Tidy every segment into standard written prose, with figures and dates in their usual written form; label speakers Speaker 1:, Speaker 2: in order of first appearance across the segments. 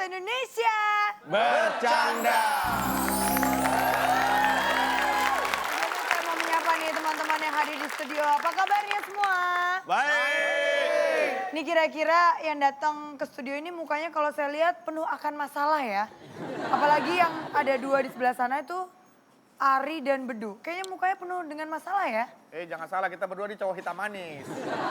Speaker 1: se-Indonesia.
Speaker 2: Bercanda.
Speaker 1: Saya mau menyapa nih teman-teman yang hadir di studio. Apa kabarnya semua?
Speaker 2: Baik.
Speaker 1: Ini kira-kira yang datang ke studio ini mukanya kalau saya lihat penuh akan masalah ya. Apalagi yang ada dua di sebelah sana itu Ari dan Bedu. Kayaknya mukanya penuh dengan masalah ya.
Speaker 3: Jangan salah, kita berdua di cowok hitam manis.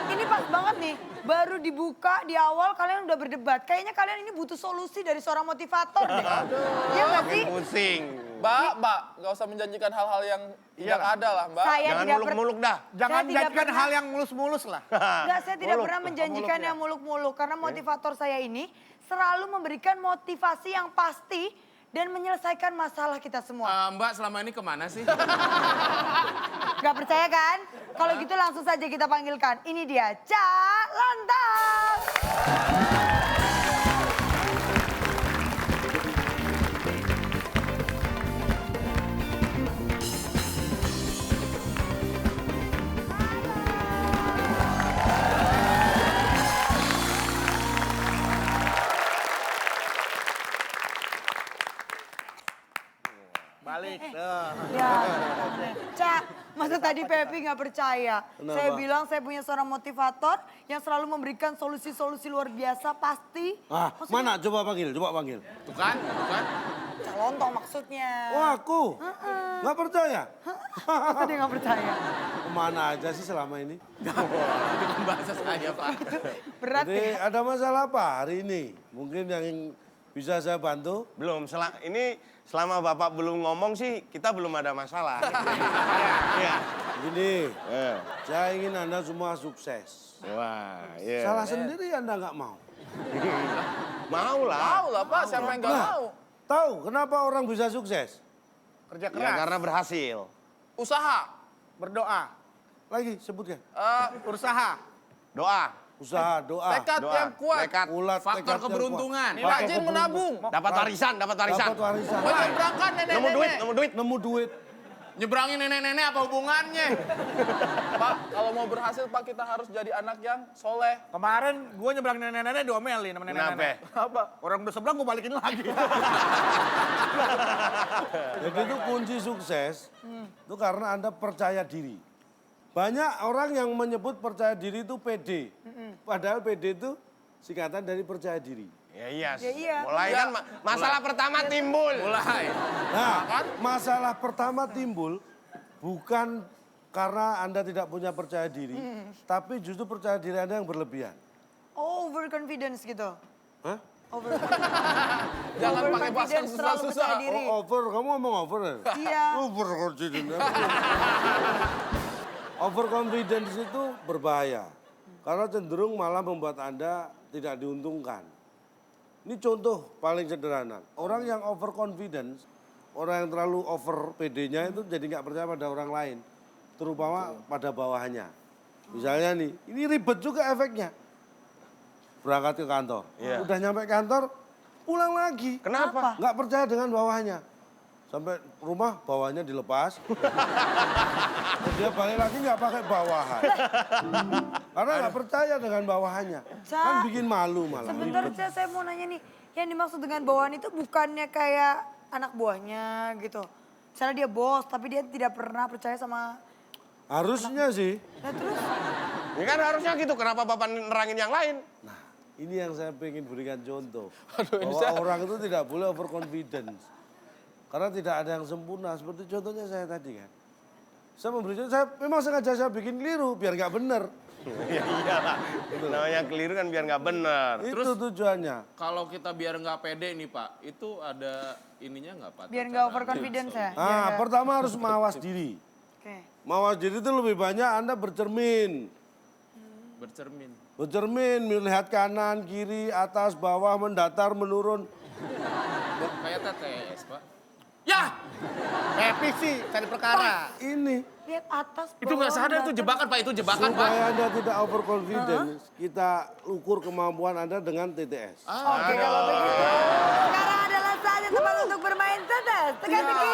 Speaker 1: Ini pas banget nih, baru dibuka di awal kalian udah berdebat. Kayaknya kalian ini butuh solusi dari seorang motivator deh. Iya nggak sih?
Speaker 2: Pusing.
Speaker 4: Mbak, nggak usah menjanjikan hal-hal yang tidak ada lah, Mbak.
Speaker 1: Saya
Speaker 2: Jangan
Speaker 1: tidak
Speaker 2: muluk-muluk dah.
Speaker 3: Jangan
Speaker 1: Saya tidak
Speaker 3: jadikan
Speaker 1: pernah-
Speaker 3: hal yang mulus-mulus lah.
Speaker 1: Enggak, saya tidak
Speaker 2: Muluk.
Speaker 1: pernah menjanjikan
Speaker 3: muluk ya?
Speaker 1: yang muluk-muluk. Karena motivator saya ini selalu memberikan motivasi yang pasti dan menyelesaikan masalah kita semua.
Speaker 4: Mbak selama ini kemana sih?
Speaker 1: Gak percaya kan? Kalau gitu langsung saja kita panggilkan. Ini dia, Cak Lantas.
Speaker 3: Balik.
Speaker 1: Ya, Cak, masa tadi Pepi nggak percaya? Saya bilang saya punya seorang motivator yang selalu memberikan solusi-solusi luar biasa pasti.
Speaker 5: Ah, mana? Coba panggil.
Speaker 4: Tuh kan?
Speaker 1: Cak Lontong maksudnya.
Speaker 5: Oh, aku? Nggak percaya?
Speaker 1: Masa dia nggak percaya?
Speaker 5: Kemana aja sih selama ini?
Speaker 4: Itu kan bahasa saya, Pak.
Speaker 1: Berat
Speaker 5: Jadi
Speaker 1: ya?
Speaker 5: ada masalah apa hari ini? Mungkin yang bisa saya bantu?
Speaker 2: Belum, ini selama Bapak belum ngomong sih, kita belum ada masalah. Iya.
Speaker 5: Gini,
Speaker 2: Eh.
Speaker 5: saya ingin Anda semua sukses.
Speaker 2: Wah, iya.
Speaker 5: Salah sendiri Anda nggak mau.
Speaker 2: Mau lah.
Speaker 4: Tahu lah, Pak, siapa yang nggak
Speaker 5: Nah,
Speaker 4: mau?
Speaker 5: tahu kenapa orang bisa sukses?
Speaker 3: Kerja
Speaker 2: Ya,
Speaker 3: keras.
Speaker 2: karena berhasil.
Speaker 4: Usaha.
Speaker 3: Berdoa.
Speaker 5: Lagi sebutkan.
Speaker 3: Usaha.
Speaker 2: Doa.
Speaker 5: Usaha, doa.
Speaker 4: Tekad
Speaker 2: Doa.
Speaker 4: yang kuat.
Speaker 2: Tekad.
Speaker 5: Ulat, tekad
Speaker 4: Faktor
Speaker 5: yang
Speaker 4: keberuntungan.
Speaker 5: kuat. Faktor
Speaker 4: Rajin menabung.
Speaker 2: Dapat warisan, dapat warisan.
Speaker 5: Dapat warisan.
Speaker 4: Menyeberangkan
Speaker 2: Nemu duit,
Speaker 4: nenek-nenek.
Speaker 2: nemu duit.
Speaker 5: Nemu duit.
Speaker 4: Nyebrangin nenek-nenek apa hubungannya? Pak, kalau mau berhasil, Pak, kita harus jadi anak yang soleh.
Speaker 3: Kemarin gue nyebrang nenek-nenek diomelin sama nenek-nenek.
Speaker 2: Kenapa?
Speaker 3: Orang udah sebelah gue balikin lagi.
Speaker 5: Jadi itu kunci sukses, itu karena Anda percaya diri. Banyak orang yang menyebut percaya diri itu PD. Padahal PD itu singkatan dari percaya diri.
Speaker 2: Ya iya.
Speaker 1: Ya iya.
Speaker 2: Mulai kan masalah pertama timbul.
Speaker 4: Mulai.
Speaker 5: Nah, masalah pertama timbul bukan karena Anda tidak punya percaya diri, tapi justru percaya diri Anda yang berlebihan.
Speaker 1: Overconfidence gitu.
Speaker 5: Hah?
Speaker 4: Jangan pakai bahasa
Speaker 1: Overconfidence, terlalu
Speaker 4: susah-susah.
Speaker 1: percaya diri.
Speaker 5: Oh, over, kamu ngomong over ya?
Speaker 1: Iya.
Speaker 5: Overconfidence. Overconfidence itu berbahaya. Karena cenderung malah membuat Anda tidak diuntungkan. Ini contoh paling sederhana. Orang yang overconfidence, orang yang terlalu over PD-nya itu jadi nggak percaya pada orang lain. Terutama pada bawahannya. Misalnya nih, ini ribet juga efeknya. Berangkat ke kantor.
Speaker 2: Iya.
Speaker 5: Udah nyampe kantor, pulang lagi.
Speaker 2: Kenapa?
Speaker 5: Nggak percaya dengan bawahannya. Sampai rumah bawahnya dilepas. Dia balik lagi nggak pakai bawahan. Karena nggak percaya dengan bawahannya.
Speaker 1: Cak,
Speaker 5: Kan bikin malu malah.
Speaker 1: Sebentar,
Speaker 5: ribet.
Speaker 1: Cak, saya mau nanya nih. Yang dimaksud dengan bawahan itu bukannya kayak anak buahnya gitu. Misalnya dia bos, tapi dia tidak pernah percaya sama...
Speaker 5: Harusnya sih.
Speaker 1: Nah terus,
Speaker 2: Ini kan harusnya gitu. Kenapa Bapak nerangin yang lain?
Speaker 5: Nah, ini yang saya pengen berikan contoh. Bahwa orang itu tidak boleh overconfidence. Karena tidak ada yang sempurna. Seperti contohnya saya tadi kan. Saya memberi contoh, saya memang sengaja saya bikin keliru biar nggak benar.
Speaker 2: Ya iyalah. Namanya keliru kan biar nggak benar.
Speaker 5: Itu tujuannya.
Speaker 4: Kalau kita biar nggak pede nih, Pak, itu ada ininya nggak, Pak?
Speaker 1: biar nggak overconfidence ya. Biar
Speaker 5: Nah,
Speaker 1: nggak-
Speaker 5: pertama harus mawas diri.
Speaker 1: Oke.
Speaker 5: Mawas diri itu lebih banyak Anda bercermin.
Speaker 4: Bercermin.
Speaker 5: Bercermin, melihat kanan, kiri, atas, bawah, mendatar, menurun.
Speaker 4: Kayak TTS, Pak. Ya!
Speaker 3: Happy sih, cari perkara.
Speaker 5: Ini
Speaker 1: Lihat atas,
Speaker 4: Itu nggak
Speaker 1: bawah,
Speaker 4: sadar, itu
Speaker 1: belakang.
Speaker 4: jebakan, Pak. Itu jebakan, Pak.
Speaker 5: supaya Anda tidak overconfidence, kita ukur kemampuan Anda dengan TTS.
Speaker 1: Oke, kalau begitu. Sekarang adalah saatnya tepat untuk bermain tetes. Teka-teki.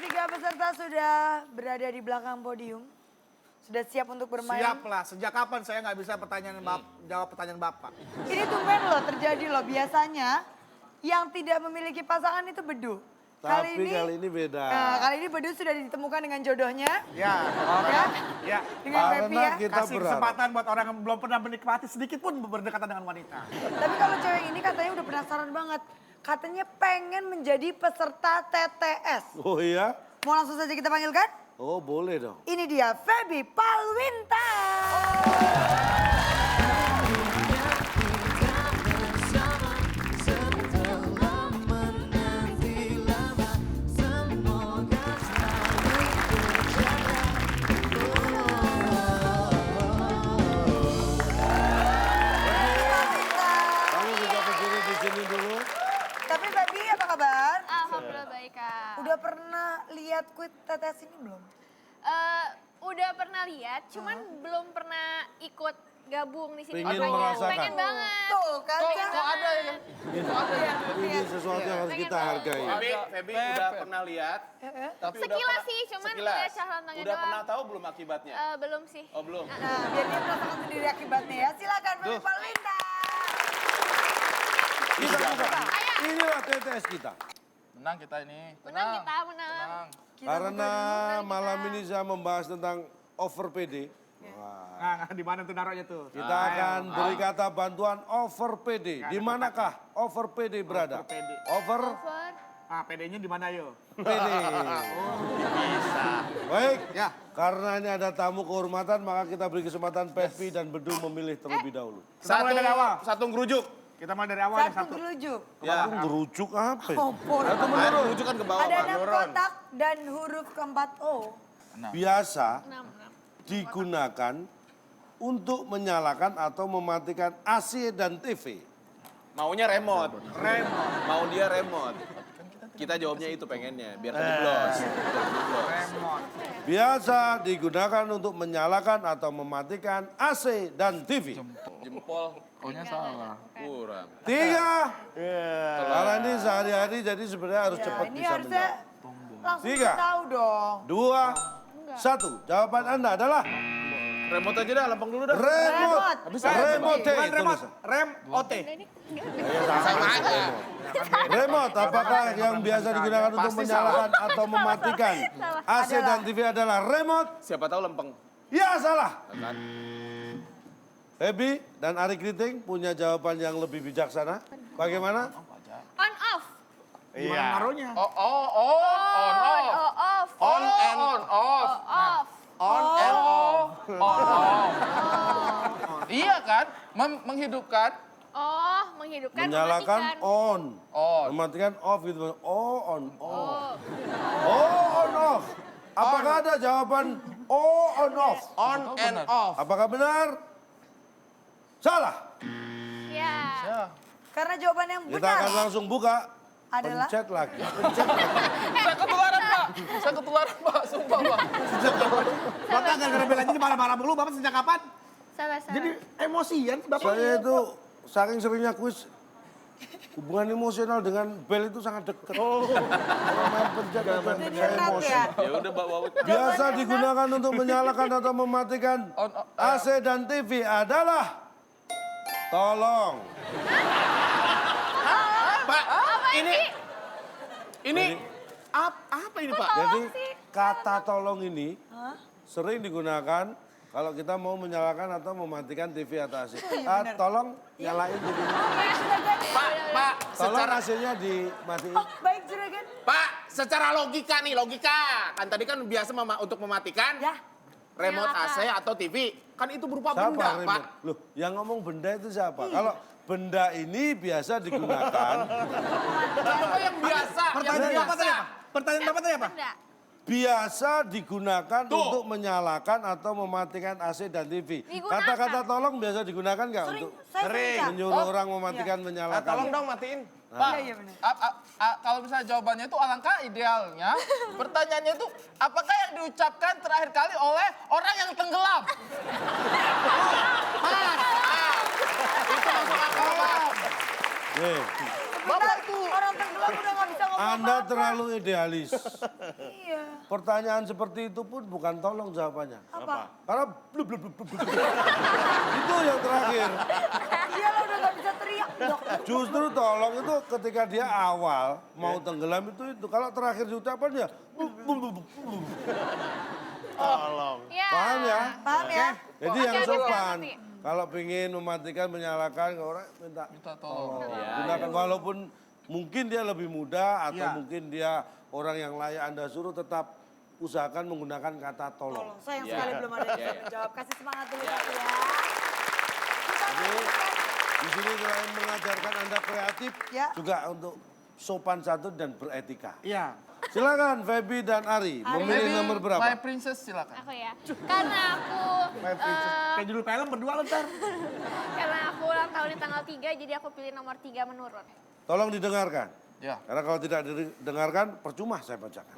Speaker 1: Ketiga peserta sudah berada di belakang podium. Sudah siap untuk bermain.
Speaker 3: Siap lah, sejak kapan saya nggak bisa jawab pertanyaan Bapak?
Speaker 1: Ini tumben loh terjadi loh. Biasanya yang tidak memiliki pasangan itu bedu.
Speaker 5: Tapi kali ini beda.
Speaker 1: Nah, kali ini bedu sudah ditemukan dengan jodohnya.
Speaker 3: Ya,
Speaker 1: Ya,
Speaker 3: ya.
Speaker 1: dengan Pepi
Speaker 5: Karena
Speaker 1: ya.
Speaker 5: kita
Speaker 3: Kasih
Speaker 5: berharap.
Speaker 3: kesempatan buat orang yang belum pernah menikmati sedikit pun berdekatan dengan wanita.
Speaker 1: Tapi kalau cewek ini katanya udah penasaran banget. Katanya pengen menjadi peserta TTS.
Speaker 5: Oh iya?
Speaker 1: Mau langsung saja kita panggilkan?
Speaker 5: Oh boleh dong.
Speaker 1: Ini dia Feby Palwinta.
Speaker 5: Kamu bisa berdiri di sini dulu.
Speaker 1: Tapi Feby apa kabar?
Speaker 6: Alhamdulillah baik, Kak.
Speaker 1: Udah pernah lihat kuit TTS ini belum?
Speaker 6: Udah pernah lihat, cuman belum pernah ikut gabung di sini.
Speaker 5: Pengen
Speaker 6: makanya.
Speaker 5: merasakan.
Speaker 6: Pengen banget.
Speaker 1: Tuh kan?
Speaker 4: Kok ada ya?
Speaker 5: Ini sesuatu yang harus kita hargai.
Speaker 4: Feby udah pernah lihat. Tapi
Speaker 6: Sekilas sih, cuman lihat cara tangannya
Speaker 4: Udah
Speaker 6: doang.
Speaker 4: pernah tahu belum akibatnya?
Speaker 6: Belum sih.
Speaker 4: Oh belum.
Speaker 1: Nah, biar dia merasakan sendiri akibatnya ya. Silakan Feby Palwinta.
Speaker 5: Inilah TTS kita.
Speaker 4: Menang kita ini.
Speaker 6: Menang kita, menang.
Speaker 5: Karena malam ini saya membahas tentang over PD.
Speaker 3: Nah, di mana tuh naruhnya tuh?
Speaker 5: Kita akan beri kata bantuan over PD. Di manakah over PD berada?
Speaker 3: PD.
Speaker 5: Over
Speaker 6: Over.
Speaker 3: Ah, PD-nya di mana yo?
Speaker 5: PD. Baik,
Speaker 3: Ya.
Speaker 5: karena ini ada tamu kehormatan, maka kita beri kesempatan Pepi dan Bedu memilih terlebih dahulu.
Speaker 3: Kita mulai dari awal.
Speaker 4: Satu ngerujuk.
Speaker 3: Kita mulai dari awal yang
Speaker 1: Satu
Speaker 3: satu.
Speaker 1: gelujuk.
Speaker 4: Ya.
Speaker 5: Aku ngerucuk apa? ya?
Speaker 1: Kompor.
Speaker 4: Ngerujuk kan ke bawah.
Speaker 1: Ada
Speaker 4: Pak.
Speaker 1: 6 kotak dan huruf keempat O.
Speaker 5: Biasa
Speaker 6: 6.
Speaker 5: digunakan untuk menyalakan atau mematikan AC dan TV.
Speaker 4: Maunya remote. Mau dia remote. Kita jawabnya itu pengennya, biar kejeblos.
Speaker 3: Remote.
Speaker 5: Biasa digunakan untuk menyalakan atau mematikan AC dan TV.
Speaker 4: Jempol. Oh-nya salah. Kurang.
Speaker 5: 3. Karena ini sehari-hari jadi sebenarnya harus cepat
Speaker 1: Ini
Speaker 5: bisa
Speaker 1: harusnya
Speaker 5: menjawab.
Speaker 1: langsung
Speaker 5: 3.
Speaker 1: kita tahu dong.
Speaker 5: 2, 1. Jawaban Anda adalah
Speaker 4: Remote aja dah, lempeng dulu dah.
Speaker 5: remote. Remote.
Speaker 3: Bukan remote,
Speaker 5: tulisan.
Speaker 3: rem OT.
Speaker 4: Sama aja.
Speaker 5: Remote, apakah yang biasa digunakan untuk
Speaker 4: Pasti
Speaker 5: menyalakan atau mematikan AC dan TV adalah remote?
Speaker 4: Siapa tahu lempeng.
Speaker 5: Ya, salah.
Speaker 4: Kan?
Speaker 5: Feby dan Ari Kriting punya jawaban yang lebih bijaksana. Bagaimana?
Speaker 6: On off.
Speaker 3: Gimana naruhnya?
Speaker 4: On off.
Speaker 6: Off.
Speaker 4: On and off.
Speaker 6: Off.
Speaker 4: On and off. Iya kan? Menghidupkan.
Speaker 6: Oh, menghidupkan,
Speaker 5: Menyalakan
Speaker 6: mematikan.
Speaker 5: on.
Speaker 4: On.
Speaker 5: Mematikan off gitu. Oh, on, off.
Speaker 6: Oh.
Speaker 5: Oh, on, off. Apakah ada jawaban oh, on, off?
Speaker 2: On and off.
Speaker 5: Apakah benar? Salah.
Speaker 6: Ya.
Speaker 1: Karena jawaban yang
Speaker 5: Kita akan
Speaker 1: benar
Speaker 5: langsung buka.
Speaker 1: adalah
Speaker 5: Pencet lagi.
Speaker 4: Saya ketularan, Pak. Saya ketularan, Pak. Sumpah, Pak.
Speaker 3: Bapak gara-gara belanya marah-marah dulu, Bapak sejak kapan?
Speaker 6: Salah.
Speaker 3: Jadi emosian Bapak.
Speaker 5: Saya itu saking seringnya kuis, hubungan emosional dengan bel itu sangat dekat. Oh. Kalau main pencet,
Speaker 1: jadi
Speaker 5: saya
Speaker 1: erat
Speaker 5: emosi.
Speaker 1: ya.
Speaker 4: Ya udah, bawa.
Speaker 5: Biasa digunakan untuk menyalakan atau mematikan AC dan TV adalah tolong.
Speaker 4: Pak, ini apa ini, Pak?
Speaker 5: Jadi kata tolong ini sering digunakan kalau kita mau menyalakan atau mematikan TV atau AC. Tolong nyalain TV.
Speaker 4: Pak,
Speaker 5: Tolong AC-nya dimatiin.
Speaker 1: Oh, baik juragan.
Speaker 4: Pak, secara logika nih, logika. Kan tadi kan biasa untuk mematikan
Speaker 1: Ya.
Speaker 4: remote
Speaker 6: Nyalakan.
Speaker 4: AC atau TV. Kan itu berupa
Speaker 5: Siapa
Speaker 4: benda,
Speaker 5: remote?
Speaker 4: Pak.
Speaker 5: Loh, yang ngomong benda itu siapa? Kalau benda ini biasa digunakan,
Speaker 4: Apa yang biasa?
Speaker 3: Pertanyaan
Speaker 4: yang
Speaker 3: Bapak tadi apa? Pertanyaan Bapak tadi apa?
Speaker 6: Benda.
Speaker 5: biasa digunakan
Speaker 4: Tuh.
Speaker 5: untuk menyalakan atau mematikan AC dan TV.
Speaker 6: Digunakan.
Speaker 5: Kata-kata tolong biasa digunakan nggak
Speaker 1: Sering,
Speaker 5: untuk
Speaker 1: saya sering, Kak.
Speaker 5: menyuruh orang mematikan, menyalakan?
Speaker 2: Tolong dong matiin.
Speaker 4: Pak,
Speaker 1: Iya, iya benar.
Speaker 4: kalau misalnya jawabannya itu alangkah idealnya, pertanyaannya itu apakah yang diucapkan terakhir kali oleh orang yang tenggelam? Itu masuk akal, Pak.
Speaker 5: Nih,
Speaker 1: Sebentar, orang tenggelam udah nggak bisa ngomong
Speaker 5: Anda
Speaker 1: apa-apa.
Speaker 5: terlalu idealis.
Speaker 1: Iya.
Speaker 5: Pertanyaan seperti itu pun bukan tolong jawabannya.
Speaker 1: Apa?
Speaker 5: Karena blub, blub, blub, blub, blub. Itu yang terakhir.
Speaker 1: Iya lo udah nggak bisa teriak. Dok.
Speaker 5: Justru tolong itu ketika dia awal mau tenggelam itu. Kalau terakhir diucapkan ya. Blub, blub, blub, blub.
Speaker 2: Tolong.
Speaker 6: Ya.
Speaker 5: Paham ya?
Speaker 1: Paham ya?
Speaker 5: Jadi
Speaker 6: Oke,
Speaker 5: yang
Speaker 6: oke,
Speaker 5: sopan.
Speaker 6: ngerti.
Speaker 5: Kalau ingin mematikan, menyalakan, orang minta
Speaker 4: Minta tolong.
Speaker 5: gunakan. Walaupun mungkin dia lebih muda atau
Speaker 3: Iya.
Speaker 5: mungkin dia orang yang layak Anda suruh, tetap usahakan menggunakan kata tolong.
Speaker 1: Tolong, sayang sekali belum ada yang bisa menjawab. Kasih semangat dulu Pak ya.
Speaker 5: Jadi di sini selain mengajarkan Anda kreatif,
Speaker 1: Ya.
Speaker 5: juga untuk sopan santun dan beretika.
Speaker 3: Iya.
Speaker 5: Silakan Feby dan Ari, memilih
Speaker 4: Baby,
Speaker 5: nomor berapa?
Speaker 4: My Princess silakan.
Speaker 6: Aku ya. Karena aku
Speaker 3: Kayak judul film berdua lo ntar.
Speaker 6: karena aku ulang tahun di tanggal 3 jadi aku pilih nomor 3 menurun.
Speaker 5: Tolong didengarkan.
Speaker 4: Ya.
Speaker 5: Karena kalau tidak didengarkan, percuma saya bacakan.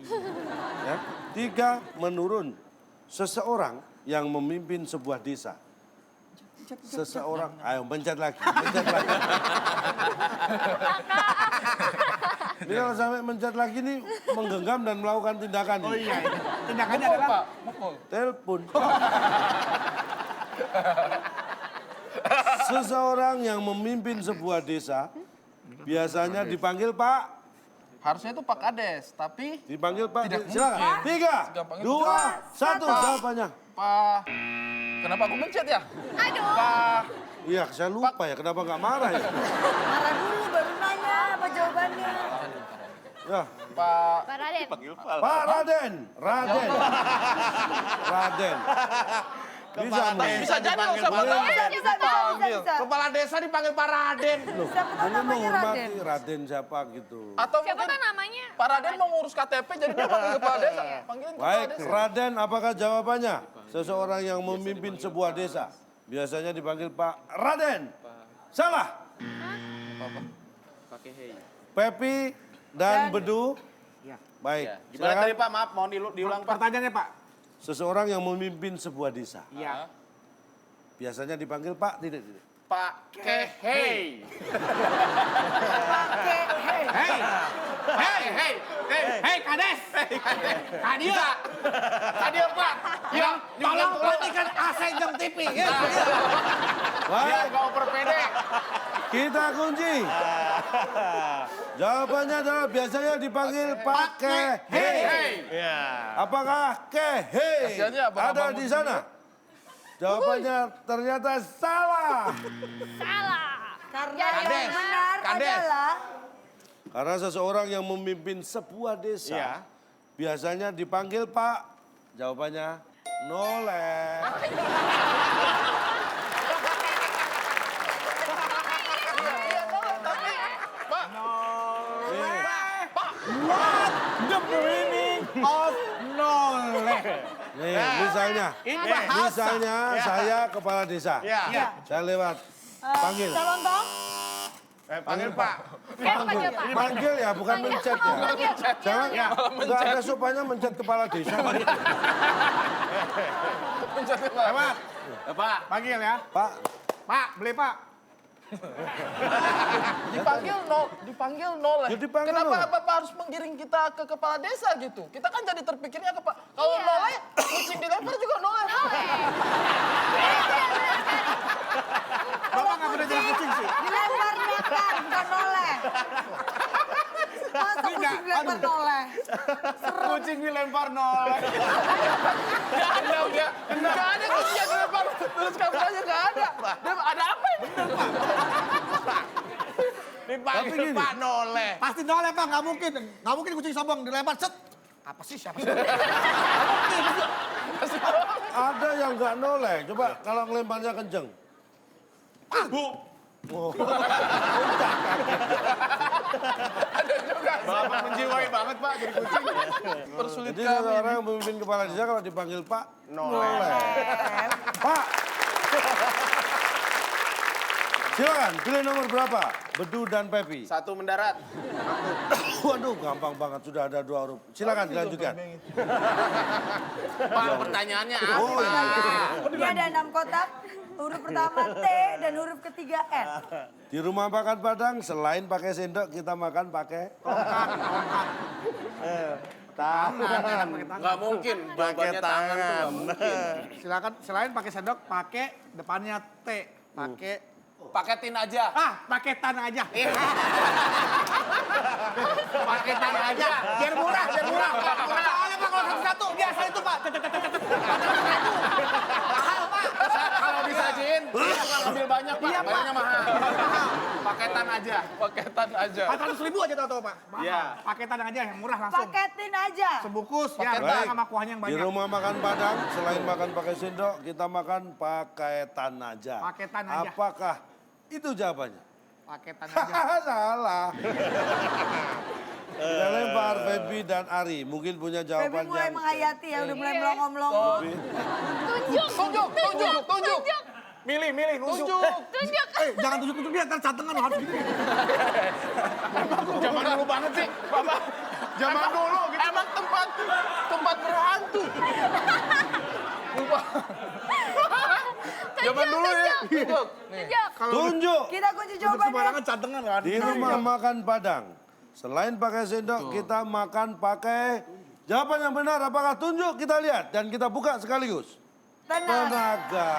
Speaker 5: Ya. 3, menurun. Seseorang yang memimpin sebuah desa. Seseorang, ayo mencet lagi, mencet lagi. Ini kalau sampai mencet lagi nih menggenggam dan melakukan tindakan.
Speaker 3: Oh
Speaker 5: ini.
Speaker 3: iya. Tindakannya
Speaker 4: Mukul,
Speaker 3: adalah
Speaker 4: Pak. Mukul.
Speaker 5: Telepon. Seseorang yang memimpin sebuah desa biasanya dipanggil Pak.
Speaker 4: Harusnya itu Pak Kades, tapi
Speaker 5: Dipanggil Pak.
Speaker 4: Tidak
Speaker 5: Silakan.
Speaker 4: mungkin.
Speaker 5: 3,
Speaker 4: Gampang itu.
Speaker 5: 2, 1, jawabannya.
Speaker 4: Pak... Kenapa aku mencet ya?
Speaker 6: Aduh.
Speaker 4: Pak...
Speaker 5: Iya, saya lupa ya. Kenapa nggak marah ya?
Speaker 1: Marah dulu baru nanya apa jawabannya.
Speaker 5: Ya,
Speaker 4: Pak...
Speaker 6: Pak Raden.
Speaker 5: Pak Raden. Raden. Raden. Bisa
Speaker 2: Kepala
Speaker 5: mungkin.
Speaker 4: Bisa jadi
Speaker 2: dipanggil
Speaker 4: siapa
Speaker 2: Pak
Speaker 4: tahu
Speaker 2: Raden.
Speaker 4: bisa
Speaker 1: Bisa.
Speaker 4: dipanggil.
Speaker 2: Kepala desa dipanggil Pak Raden.
Speaker 5: Loh,
Speaker 1: Siapa tahu
Speaker 5: ini
Speaker 1: namanya
Speaker 5: menghormati
Speaker 1: Raden.
Speaker 5: Raden siapa gitu.
Speaker 4: Atau
Speaker 6: Siapa
Speaker 4: mungkin
Speaker 6: tuh namanya?
Speaker 4: Pak Raden mau ngurus KTP jadi dia panggil kepala desa. Panggilin kepala
Speaker 5: Baik,
Speaker 4: desa.
Speaker 5: Raden, apakah jawabannya? Seseorang yang memimpin sebuah desa. Biasanya dipanggil Pak Raden. Salah. Pepi dan Bedu.
Speaker 3: Iya.
Speaker 5: Baik,
Speaker 7: Gimana
Speaker 5: silakan.
Speaker 7: tadi Pak? Maaf, mohon diulang Pak.
Speaker 3: Pertanyaannya Pak.
Speaker 5: Seseorang yang memimpin sebuah desa.
Speaker 3: Iya.
Speaker 5: Biasanya dipanggil Pak, tidak.
Speaker 7: Pak Kehei.
Speaker 1: Oke, hei.
Speaker 3: Hei.
Speaker 7: Hei.
Speaker 3: Hei Kades. Kadia.
Speaker 7: Tadi Pak. Yang
Speaker 3: Tolong matikan AC jam TV. Ya.
Speaker 5: Baik,
Speaker 7: nggak oper pede.
Speaker 5: kita kunci. Jawabannya adalah biasanya dipanggil Pak Kehei.
Speaker 2: Iya.
Speaker 5: Apakah Kehei
Speaker 4: Kasihannya Abang
Speaker 5: ada
Speaker 4: Abang
Speaker 5: di sana? Jawabannya ternyata salah.
Speaker 6: Salah.
Speaker 1: Karena
Speaker 2: Kades.
Speaker 1: yang benar
Speaker 2: Kades.
Speaker 1: adalah
Speaker 5: Karena seseorang yang memimpin sebuah desa,
Speaker 2: Iya.
Speaker 5: biasanya dipanggil Pak. Jawabannya noleh.
Speaker 3: The meaning of noleh.
Speaker 5: Nih, misalnya,
Speaker 3: Ini bahasa.
Speaker 5: misalnya saya kepala desa.
Speaker 2: Iya.
Speaker 5: Saya lewat, panggil.
Speaker 1: calon tong.
Speaker 2: Panggil Pak.
Speaker 6: Panggil Pak.
Speaker 5: Panggil ya, bukan mencet ya.
Speaker 6: Panggil.
Speaker 5: Jangan, nggak ada sopannya mencet kepala desa.
Speaker 3: Pak.
Speaker 7: Pak.
Speaker 3: Panggil ya.
Speaker 5: Pak,
Speaker 3: Pak, beli Pak.
Speaker 4: Dipanggil nol lah.
Speaker 5: Ya, dipanggil
Speaker 4: Kenapa
Speaker 5: nol.
Speaker 4: Bapak harus menggiring kita ke kepala desa gitu? Kita kan jadi terpikirnya ke Pak. Kalau
Speaker 6: Iya.
Speaker 4: noleh, kucing dilempar juga noleh.
Speaker 3: Bapak nggak pernah jalan kucing sih.
Speaker 1: Dilemparnya kan, bukan noleh. Masa kucing dilempar noleh?
Speaker 3: Kucing dilempar noleh.
Speaker 4: Gak ada dia. Gak ada kucing yang dilempar. Terus kamu aja gak ada. Dia ada apa ini?
Speaker 2: Dipanggil
Speaker 5: Tapi gini.
Speaker 2: Pak Noleh.
Speaker 3: Pasti noleh Pak, nggak mungkin. Nggak mungkin kucing sombong dilempar set. Apa sih siapa sih?
Speaker 5: ada yang nggak noleh. Coba kalau ngelemparnya kenceng.
Speaker 7: Bapak menjiwai banget Pak jadi kucing.
Speaker 4: Persulit
Speaker 5: Jadi
Speaker 4: kami.
Speaker 5: seorang yang memimpin kepala desa kalau dipanggil Pak,
Speaker 2: Noleh.
Speaker 5: Pak, Silakan, pilih nomor berapa? Bedu dan Pepi.
Speaker 7: 1 mendarat.
Speaker 5: Waduh, gampang banget. Sudah ada 2 huruf. Silakan dilanjutkan.
Speaker 7: Pak, pertanyaannya apa?
Speaker 5: Oh, iya.
Speaker 1: Ini ada 6 kotak. Huruf pertama T dan huruf ketiga N.
Speaker 5: Di rumah makan Padang, selain pakai sendok, kita makan pakai...
Speaker 2: Tangan.
Speaker 7: Nggak mungkin.
Speaker 2: Pakai
Speaker 7: Jawabannya tangan tuh nggak
Speaker 2: tangan.
Speaker 7: mungkin.
Speaker 3: Silakan selain pakai sendok, pakai depannya T. Pakai
Speaker 7: Paketin aja.
Speaker 3: paketan aja.
Speaker 7: Paketan aja.
Speaker 3: Biar murah, biar murah. Soalnya Pak kalau satu-satu biasa itu Pak. Mahal Pak.
Speaker 7: Kalau disajiin, dia nggak ngambil banyak, Pak.
Speaker 3: Iya, Pak.
Speaker 7: Bayarnya mahal. Paketan aja.
Speaker 4: Paketan aja.
Speaker 3: 400.000 aja tahu Pak. Mahal.
Speaker 7: Iya.
Speaker 3: Paketan aja yang murah langsung.
Speaker 1: Paketin aja.
Speaker 3: Sebungkus ya,
Speaker 5: Baik.
Speaker 3: sama kuahnya yang
Speaker 5: Di
Speaker 3: banyak.
Speaker 5: rumah makan Padang, selain makan pakai sendok, kita makan paketan aja.
Speaker 3: Paketan aja.
Speaker 5: Apakah itu jawabannya?
Speaker 3: Paketan aja.
Speaker 5: Salah. Kita lempar Febi dan Ari. Mungkin punya
Speaker 1: Baby
Speaker 5: jawaban
Speaker 1: mulai
Speaker 5: yang...
Speaker 1: menghayati ya, udah mulai
Speaker 6: Iya.
Speaker 1: melongo-melongo.
Speaker 4: Tunjuk.
Speaker 3: Milih, nusuk.
Speaker 6: Tunjuk.
Speaker 3: Jangan tunjuk-tunjuk dia, ntar cantengan harus gitu.
Speaker 7: Zaman dulu banget sih, Bapak. Zaman dulu. Gitu.
Speaker 4: Emang tempat berhantu. Lupa. Zaman dulu ya. Tunjuk. Nih.
Speaker 5: Tunjuk.
Speaker 1: Kita kunci jawabannya.
Speaker 3: Sembarangan cantengan kan.
Speaker 5: Di rumah makan Padang, selain pakai sendok, kita makan pakai... Jawaban yang benar apakah tunjuk? Kita lihat dan kita buka sekaligus. Tenaga.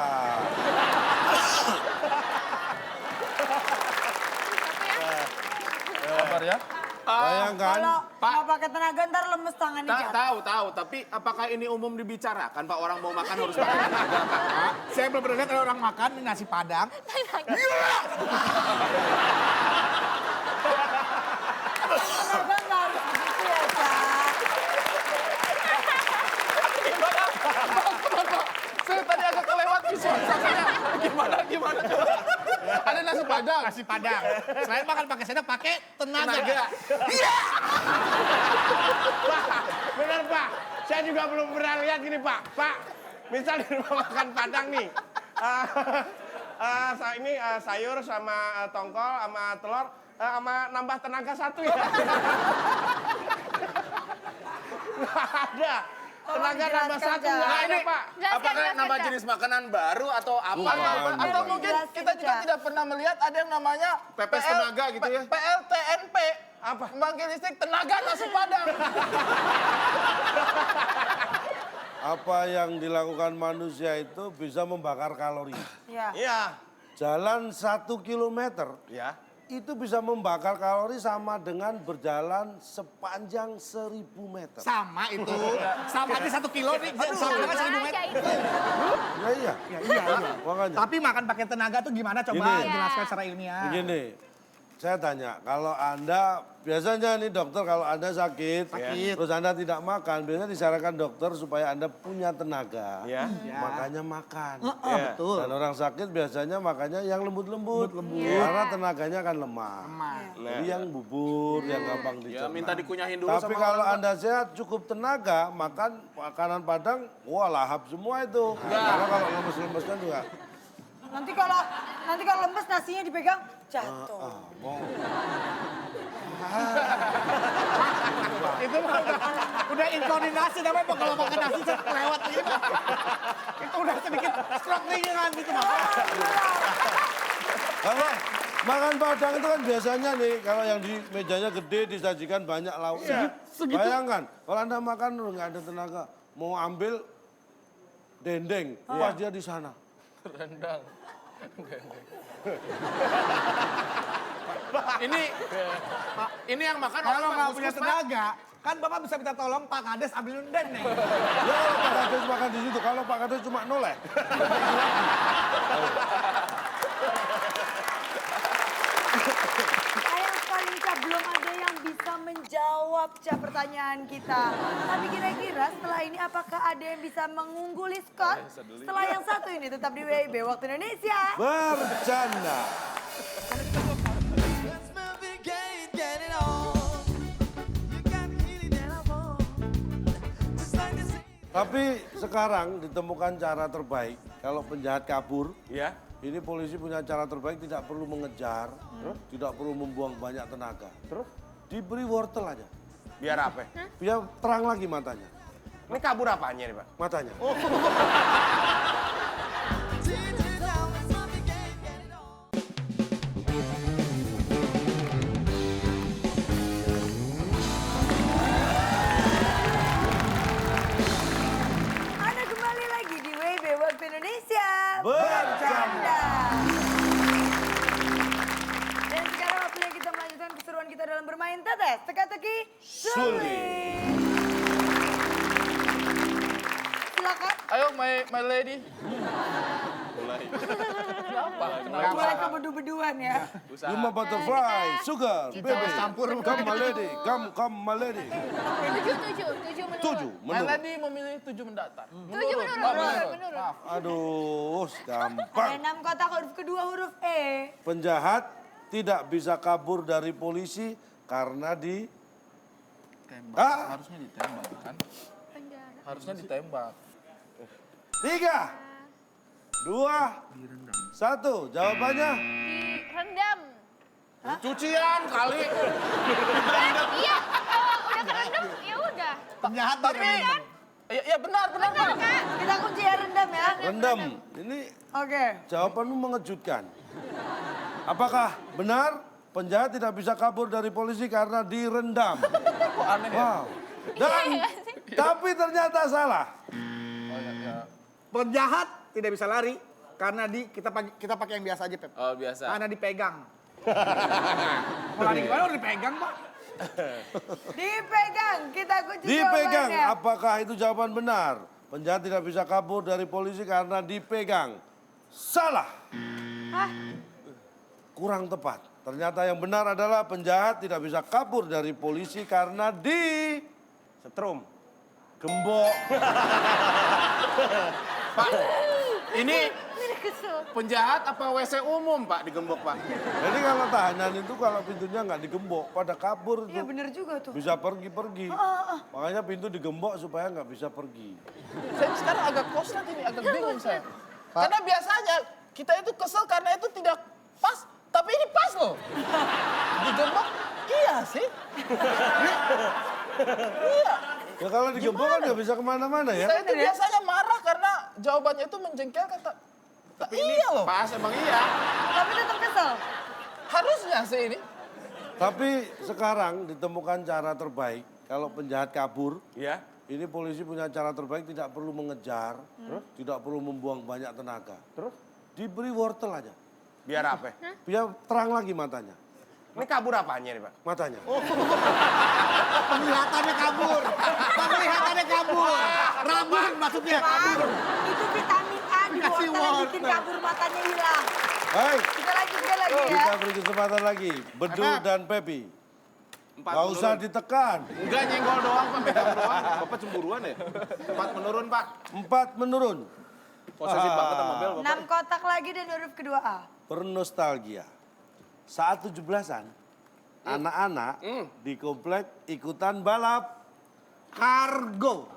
Speaker 4: Sabar ya.
Speaker 5: Bayangkan.
Speaker 1: Kalau nggak pakai tenaga ntar lemes tangannya jatuh.
Speaker 7: Tahu. Tapi apakah ini umum dibicarakan, Pak? Orang mau makan harus pakai tenaga, Pak.
Speaker 3: Saya belum pernah lihat ada orang makan ini nasi Padang.
Speaker 1: Tenaga nggak harus begitu ya, Cak.
Speaker 4: Saya tadi agak kelewat visualisasinya. Gimana coba? Ada nasi Padang.
Speaker 3: Nasi Padang. Selain makan pakai sendok, pakai tenaga.
Speaker 2: Benar Pak, saya juga belum pernah lihat gini Pak. Pak, misal di rumah makan Padang nih, ini sayur sama tongkol sama telur, sama nambah tenaga 1 ya. Nggak ada. Tenaga nambah 1
Speaker 1: dijelaskan,
Speaker 2: nggak ada
Speaker 6: Cak.
Speaker 2: Pak.
Speaker 7: Apakah nama jenis makanan baru atau apa?
Speaker 4: Atau mungkin
Speaker 1: Jelasin,
Speaker 4: kita juga
Speaker 1: Cak.
Speaker 4: tidak pernah melihat ada yang namanya
Speaker 7: Pepes tenaga gitu ya?
Speaker 4: PLTNP. Apa? Pembangkit listrik tenaga nasi Padang.
Speaker 5: Apa yang dilakukan manusia itu bisa membakar kalori.
Speaker 1: Iya.
Speaker 2: Iya.
Speaker 5: Jalan 1 kilometer
Speaker 2: Ya.
Speaker 5: itu bisa membakar kalori sama dengan berjalan sepanjang 1000 meter.
Speaker 3: Sama itu. Sama aja 1 kilo nih. Sama kan 1.000 meter.
Speaker 5: Ya iya.
Speaker 3: Iya.
Speaker 5: Makanya.
Speaker 3: Tapi makan pakai tenaga tuh gimana? Coba
Speaker 5: Gini.
Speaker 3: jelaskan secara ilmiah.
Speaker 5: Begini, saya tanya, kalau Anda, biasanya nih dokter kalau Anda sakit, terus Anda tidak makan, biasanya disarankan dokter supaya Anda punya tenaga,
Speaker 2: Ya.
Speaker 5: makanya makan.
Speaker 2: Iya.
Speaker 3: Betul.
Speaker 5: Dan orang sakit biasanya makannya yang lembut-lembut, karena tenaganya kan lemah. Jadi yang bubur, yang gampang
Speaker 7: Ya
Speaker 5: dicerna.
Speaker 7: minta dikunyahin dulu
Speaker 5: Tapi
Speaker 7: sama
Speaker 5: kalau
Speaker 7: orang.
Speaker 5: Anda sehat, cukup tenaga, makan makanan Padang, wah lahap semua itu. Karena kalau lemes-lemes kan juga.
Speaker 1: Nanti kalau lemes nasinya dipegang jatuh.
Speaker 3: Itu mah udah inkoordinasi namanya Pak. Kalau makan nasi saya kelewat ini Pak. Itu udah sedikit stroke ringan gitu Pak.
Speaker 5: Kalau makan Padang itu kan biasanya nih, kalau yang di mejanya gede disajikan banyak lauknya. Bayangkan, kalau Anda makan nggak ada tenaga, mau ambil dendeng, pas dia di sana.
Speaker 4: Rendang.
Speaker 7: Ini yang makan
Speaker 3: Kalau
Speaker 7: orang
Speaker 3: nggak
Speaker 7: Pak
Speaker 3: punya
Speaker 7: Guskus, Pak.
Speaker 3: tenaga, kan Bapak bisa minta tolong Pak Kades ambilin dendeng.
Speaker 5: Ya kalau Pak Kades makan di situ, kalau Pak Kades cuma noleh.
Speaker 1: Sayang sekali Cak, belum ada yang bisa menjawab Cak pertanyaan kita. Tapi kira-kira setelah ini apakah ada yang bisa mengungguli skor? Setelah yang satu ini tetap di WIB Waktu Indonesia.
Speaker 5: Bercanda. Tapi sekarang ditemukan cara terbaik kalau penjahat kabur,
Speaker 2: Ya.
Speaker 5: Ini polisi punya cara terbaik, tidak perlu mengejar, tidak perlu membuang banyak tenaga.
Speaker 2: Terus?
Speaker 5: Diberi wortel aja,
Speaker 2: Biar apa?
Speaker 5: biar terang lagi matanya.
Speaker 2: Ini kabur apanya nih, Pak?
Speaker 5: Matanya.
Speaker 1: Anda kembali lagi di WB Waktu Indonesia
Speaker 5: Bercanda.
Speaker 1: Dan sekarang waktunya kita melanjutkan keseruan kita dalam bermain tetes teka-teki
Speaker 5: Sulit.
Speaker 1: Silakan.
Speaker 4: Ayo my lady.
Speaker 1: Mulai kebedu-beduan ya.
Speaker 5: Lima butterfly, sugar, baby. Come my lady, come my lady.
Speaker 6: Tujuh menurun.
Speaker 5: 7
Speaker 4: My
Speaker 5: menurut.
Speaker 4: lady memilih 7 mendatar.
Speaker 6: 7 menurun.
Speaker 4: Maaf.
Speaker 5: Aduh,
Speaker 1: Ada
Speaker 5: gampang.
Speaker 1: 6 kotak huruf kedua huruf E.
Speaker 5: Penjahat tidak bisa kabur dari polisi karena di...
Speaker 4: Tembak.
Speaker 5: Ah.
Speaker 4: Harusnya ditembak kan? Harusnya ditembak.
Speaker 5: 3, 2, 1. Jawabannya
Speaker 6: Direndam.
Speaker 7: Cucian kali.
Speaker 6: Iya, kalau udah kerendam ya udah.
Speaker 3: Penjahat
Speaker 4: Tapi, ya benar.
Speaker 6: Kak.
Speaker 1: Kita kunci ya rendam ya.
Speaker 5: rendam. Ini
Speaker 1: Oke.
Speaker 5: jawabanmu mengejutkan. Apakah benar penjahat tidak bisa kabur dari polisi karena direndam?
Speaker 4: Kok aneh ya?
Speaker 5: Wow. Dan tapi ternyata salah.
Speaker 4: Oh ya.
Speaker 3: penjahat tidak bisa lari karena kita pakai yang biasa aja, Pep.
Speaker 7: Oh, biasa.
Speaker 3: Karena dipegang. Mau lari kemana udah dipegang, Pak?
Speaker 1: Dipegang. Kita kunci
Speaker 5: Dipegang.
Speaker 1: jawabannya.
Speaker 5: Apakah itu jawaban benar? Penjahat tidak bisa kabur dari polisi karena dipegang. Salah. Kurang tepat. Ternyata yang benar adalah penjahat tidak bisa kabur dari polisi karena di...
Speaker 2: Setrum.
Speaker 5: Gembok.
Speaker 7: Pak, ini
Speaker 6: Ini kesel.
Speaker 7: penjahat apa WC umum, Pak, digembok, Pak?
Speaker 5: Jadi kalau tahanan itu kalau pintunya nggak digembok, pada kabur
Speaker 1: Iya
Speaker 5: tuh.
Speaker 1: bener juga tuh.
Speaker 5: Bisa pergi-pergi. Makanya pintu digembok supaya nggak bisa pergi.
Speaker 4: Saya sekarang agak koslet ini, agak bingung saya. Karena biasanya kita itu kesel karena itu tidak pas, tapi ini pas loh. Digembok, iya sih. Iya.
Speaker 5: Ya kalau digembok kan nggak bisa kemana-mana ya.
Speaker 4: Saya itu biasanya marah karena jawabannya itu menjengkelkan. Tapi iya loh.
Speaker 7: Pas, emang iya.
Speaker 1: Tapi tetap kesel.
Speaker 4: Harusnya sih ini.
Speaker 5: Tapi sekarang ditemukan cara terbaik. Kalau penjahat kabur,
Speaker 2: Iya.
Speaker 5: ini polisi punya cara terbaik, tidak perlu mengejar, tidak perlu membuang banyak tenaga.
Speaker 2: Terus?
Speaker 5: Diberi wortel aja,
Speaker 2: Biar apa?
Speaker 5: biar terang lagi matanya.
Speaker 2: Ini kabur apanya nih, Pak?
Speaker 5: Matanya.
Speaker 3: Penglihatannya kabur. Penglihatannya kabur. Rabun maksudnya.
Speaker 1: Pak, itu vitamin A di
Speaker 3: Kasih
Speaker 1: wortel bikin
Speaker 3: wortel.
Speaker 1: kabur matanya hilang.
Speaker 5: Baik,
Speaker 1: Kita lanjutkan lagi ya.
Speaker 5: kita beri kesempatan lagi. Bedu dan Pepi. Gak usah ditekan.
Speaker 7: Enggak nyenggol doang, Pak, megang doang. Bapak cemburuan ya? 4 menurun, Pak.
Speaker 5: 4 menurun.
Speaker 7: Posesif banget sama Bel, Bapak.
Speaker 1: 6 kotak lagi dan huruf kedua A.
Speaker 5: Bernostalgia. Saat 17-an, anak-anak di komplek ikutan balap
Speaker 3: Kargo.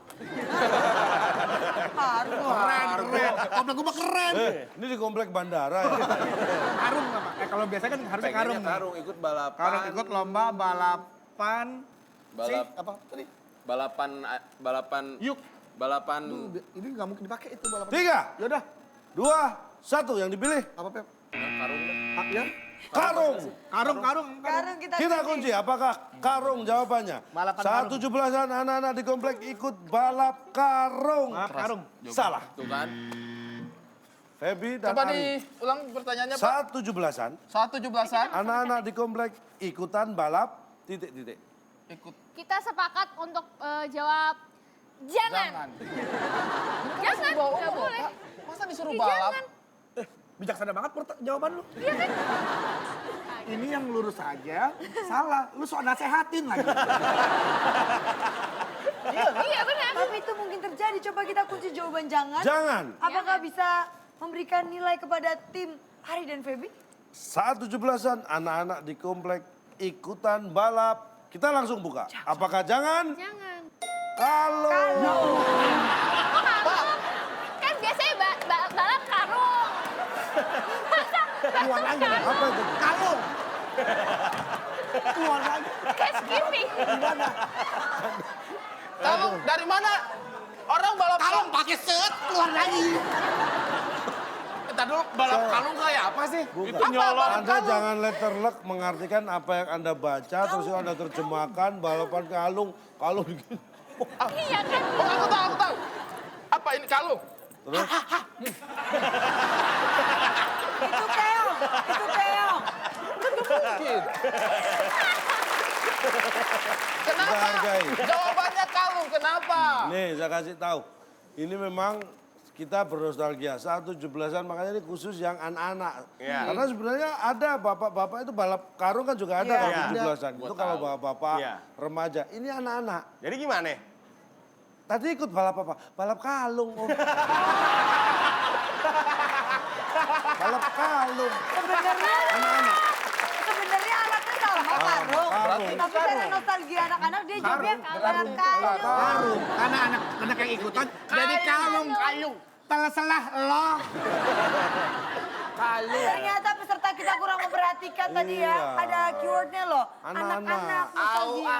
Speaker 1: Kargo.
Speaker 3: Keren. Komplek gua mah keren.
Speaker 5: Ini di komplek bandara ya.
Speaker 3: Karung nggak, Pak? Kalau biasanya kan harusnya karung.
Speaker 7: Pengennya karung, ikut balapan.
Speaker 3: Karung ikut lomba balapan. Apa tadi?
Speaker 7: Balapan.
Speaker 3: Yuk.
Speaker 7: Balapan.
Speaker 3: Ini nggak mungkin dipakai itu balapan.
Speaker 5: 3,
Speaker 3: Yaudah.
Speaker 5: 2, 1 yang dipilih.
Speaker 3: Apa, Pep?
Speaker 7: Karung deh.
Speaker 3: Ya?
Speaker 5: Karung.
Speaker 3: Karung.
Speaker 1: Karung
Speaker 5: Kita kunci, apakah karung jawabannya?
Speaker 3: Balapan
Speaker 5: Saat
Speaker 3: karung.
Speaker 5: 17-an anak-anak di komplek ikut balap karung.
Speaker 3: Karung.
Speaker 5: Salah.
Speaker 7: Tuh kan.
Speaker 5: Febi dan
Speaker 4: Coba
Speaker 5: Ari.
Speaker 4: diulang pertanyaannya, Pak.
Speaker 5: Saat 17-an,
Speaker 4: Saat 17-an,
Speaker 5: anak-anak di komplek ikutan balap titik-titik.
Speaker 4: ikut
Speaker 6: Kita sepakat untuk jawab jangan. Jangan,
Speaker 4: Bawa
Speaker 6: nggak
Speaker 4: umur,
Speaker 6: boleh.
Speaker 4: Pak. Masa disuruh
Speaker 6: Ih,
Speaker 4: balap?
Speaker 6: jangan.
Speaker 3: Bijaksana banget jawaban lu.
Speaker 6: Iya kan?
Speaker 3: Ini yang lurus aja, salah. Lu sok nasehatin lagi.
Speaker 6: Iya benar.
Speaker 1: Tapi itu mungkin terjadi. Coba kita kunci jawaban jangan.
Speaker 5: Jangan.
Speaker 1: Apakah bisa memberikan nilai kepada tim Ari dan Feby?
Speaker 5: Saat 17-an anak-anak di komplek ikutan balap. Kita langsung buka. Apakah jangan?
Speaker 6: Jangan.
Speaker 5: Kalau.
Speaker 6: Kok karung? Kan biasanya balap karung.
Speaker 3: keluar lagi.
Speaker 5: Apa itu?
Speaker 3: Kalung. Keluar lagi.
Speaker 6: Kayak skipping.
Speaker 3: Gimana?
Speaker 4: Kalung dari mana? Orang balap
Speaker 3: Kalung pakai set, keluar lagi.
Speaker 7: Entar dulu balap kalung kayak apa sih?
Speaker 5: Bukan.
Speaker 7: Itu nyolong.
Speaker 5: Anda jangan letterlek mengartikan apa yang Anda baca, terus Anda terjemahkan balapan kalung. Kalung begini.
Speaker 6: Iya kan?
Speaker 4: Oh, aku tahu. Apa ini kalung?
Speaker 5: Terus?
Speaker 1: Itu keong, itu keong.
Speaker 4: Mungkin. Kenapa?
Speaker 5: Kita hargai.
Speaker 4: Jawabannya kalung, kenapa?
Speaker 5: Nih, saya kasih tahu. Ini memang kita bernostalgia. Saat 17-an makanya ini khusus yang anak-anak.
Speaker 2: Iya.
Speaker 5: Karena sebenarnya ada bapak-bapak itu balap karung kan juga ada
Speaker 1: Iya.
Speaker 5: kalau
Speaker 2: Iya.
Speaker 5: 17-an. Itu kalau bapak-bapak
Speaker 2: Iya.
Speaker 5: remaja. Ini anak-anak.
Speaker 2: Jadi gimana?
Speaker 5: Tadi ikut balap apa? Balap kalung. Om. Balap kalung. Anak-anak.
Speaker 1: Sebenarnya anaknya sama karung.
Speaker 5: karung.
Speaker 1: Tapi karena nostalgia anak-anak dia jawabnya balap kalung.
Speaker 3: Karung. Karena anak yang ikutan jadi kalung. Salah lo.
Speaker 1: Ternyata peserta kita kurang memperhatikan tadi ya.
Speaker 5: Iya.
Speaker 1: Ada keywordnya loh.
Speaker 5: Anak-anak.
Speaker 1: Anak-anak nostalgia.